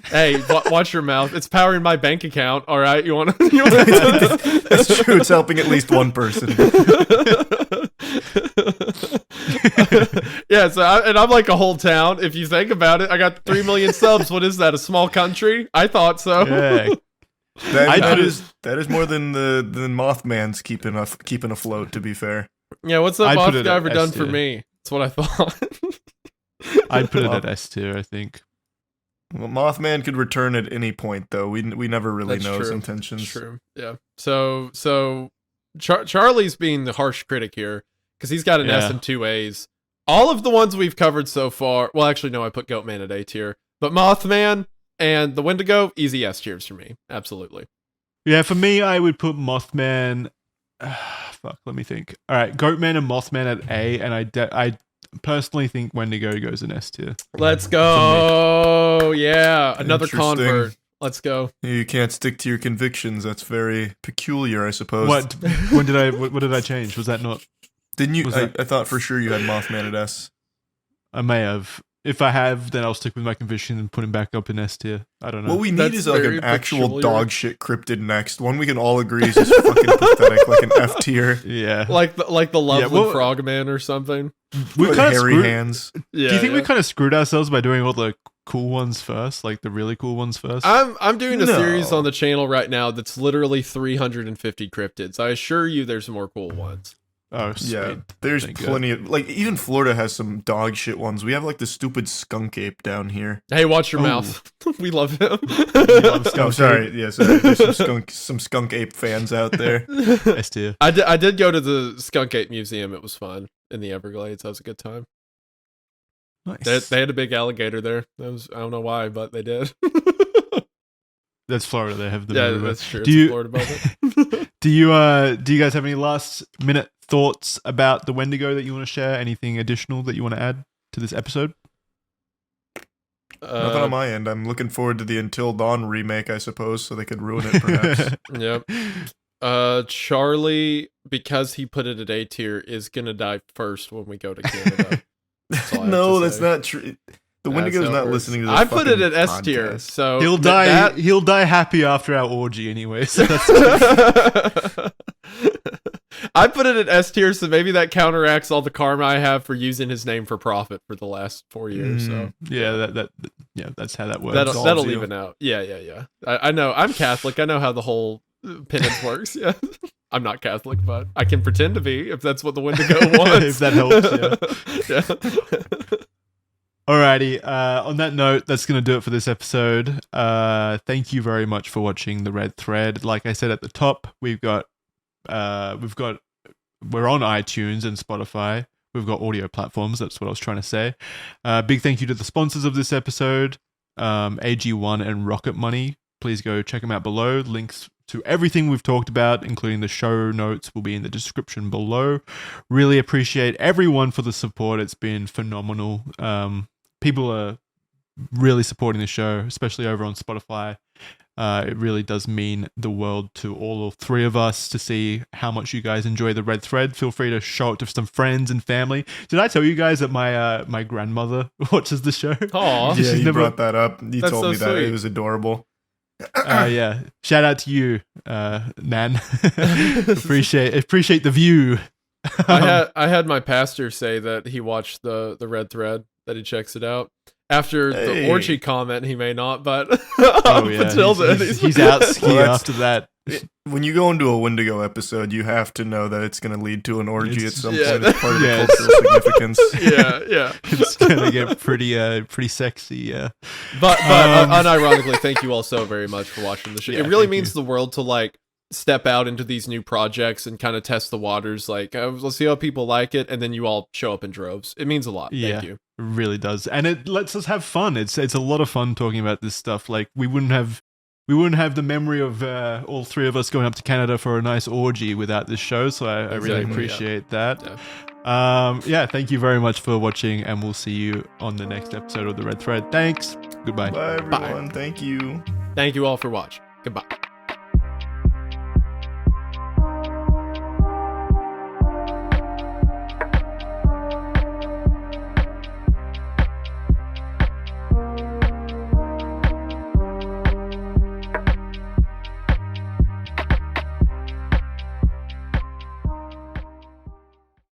Hey, watch your mouth. It's powering my bank account. All right, you want? That's true. It's helping at least one person. Yeah. So, I'm like a whole town. If you think about it, I got 3 million subs. What is that? A small country? I thought so. Yeah. That is more than Mothman's keeping afloat. To be fair. Yeah. What's that Moth guy ever done for me? That's what I thought. I'd put it at S tier, I think. Well, Mothman could return at any point, though. We never really know his intentions. That's true. Yeah. So Charlie's being the harsh critic here because he's got an S and 2 A's. All of the ones we've covered so far. Well, actually, no. I put Goatman at A tier, but Mothman and the Wendigo, easy S tiers for me. Absolutely. Yeah, for me, I would put Mothman. Fuck. Let me think. All right, Goatman and Mothman at A, and I personally think Wendigo goes in S tier. Let's go. Yeah, another convert. Let's go. You can't stick to your convictions. That's very peculiar, I suppose. What did I change? Was that not? Didn't you? I thought for sure you had Mothman at S. I may have. If I have, then I'll stick with my conviction and put him back up in S tier. I don't know. What we need is like an actual dog shit cryptid next. One we can all agree is just fucking pathetic, like an F tier. Yeah. Like the Loveland Frogman or something. We kind of hairy hands. Yeah, do you think we kind of screwed ourselves by doing all the cool ones first, like the really cool ones first? I'm doing a series on the channel right now that's literally 350 cryptids. I assure you there's more cool ones. Oh, sweet. Yeah, there's Thank plenty of, like, even Florida has some dog shit ones. We have, like, the stupid skunk ape down here. Hey, watch your mouth. We love him. Oh, sorry. Yeah, sorry. There's some skunk ape fans out there. S tier. I did go to the skunk ape museum. It was fun in the Everglades. That was a good time. Nice. They had a big alligator there. I don't know why, but they did. That's Florida. They have the Yeah, river. that's true. Do It's you- a Florida moment. Do you guys have any last minute thoughts about the Wendigo that you want to share? Anything additional that you want to add to this episode? Nothing on my end. I'm looking forward to the Until Dawn remake, I suppose, so they could ruin it, perhaps. Yep. Charlie, because he put it at A tier, is gonna die first when we go to Canada. That's all I have No, to that's say. not true. The Wendigo's how it not works. listening to this I put it fucking at S tier, podcast. so He'll die. that- He'll die happy after our orgy anyway. So that's I put it at S tier, so maybe that counteracts all the karma I have for using his name for profit for the last 4 years. So yeah, that's how that works. that'll absolves you. even out. Yeah. I know. I'm Catholic. I know how the whole penance works. Yeah. I'm not Catholic, but I can pretend to be if that's what the Wendigo wants. If that helps, Yeah. Alrighty. On that note, that's gonna do it for this episode. Thank you very much for watching the Red Thread. Like I said at the top, we're on iTunes and Spotify. We've got audio platforms. That's what I was trying to say. Big thank you to the sponsors of this episode, AG1 and Rocket Money. Please go check them out below. Links to everything we've talked about, including the show notes, will be in the description below. Really appreciate everyone for the support. It's been phenomenal. People are really supporting the show, especially over on Spotify. It really does mean the world to all three of us to see how much you guys enjoy the Red Thread. Feel free to show it to some friends and family. Did I tell you guys that my grandmother watches the show? Aw. Yeah, She's you never- brought that up. You That's told so me that. sweet. It was adorable. Yeah. Shout out to you, Nan. appreciate the view. I had my pastor say that he watched the Red Thread, that he checks it out. After the Hey. orgy comment, he may not, but Oh, yeah. until then, He's out ski Well, that's- after that. When you go into a Wendigo episode, you have to know that it's going to lead to an orgy It's- at some yeah. point as part of the Yeah, cultural significance. yeah. It's gonna get pretty sexy. Yeah. But unironically, thank you all so very much for watching the show. Yeah, It really thank means you. the world to like step out into these new projects and kind of test the waters. Like, let's see how people like it, and then you all show up in droves. It means a lot. Yeah. Thank you. It really does, and it lets us have fun. It's a lot of fun talking about this stuff. Like we wouldn't have the memory of all three of us going up to Canada for a nice orgy without this show. So I really Exactly, appreciate that. Yeah. Thank you very much for watching, and we'll see you on the next episode of the Red Thread. Thanks. Goodbye. Bye, everyone. Thank you. Thank you all for watching. Goodbye.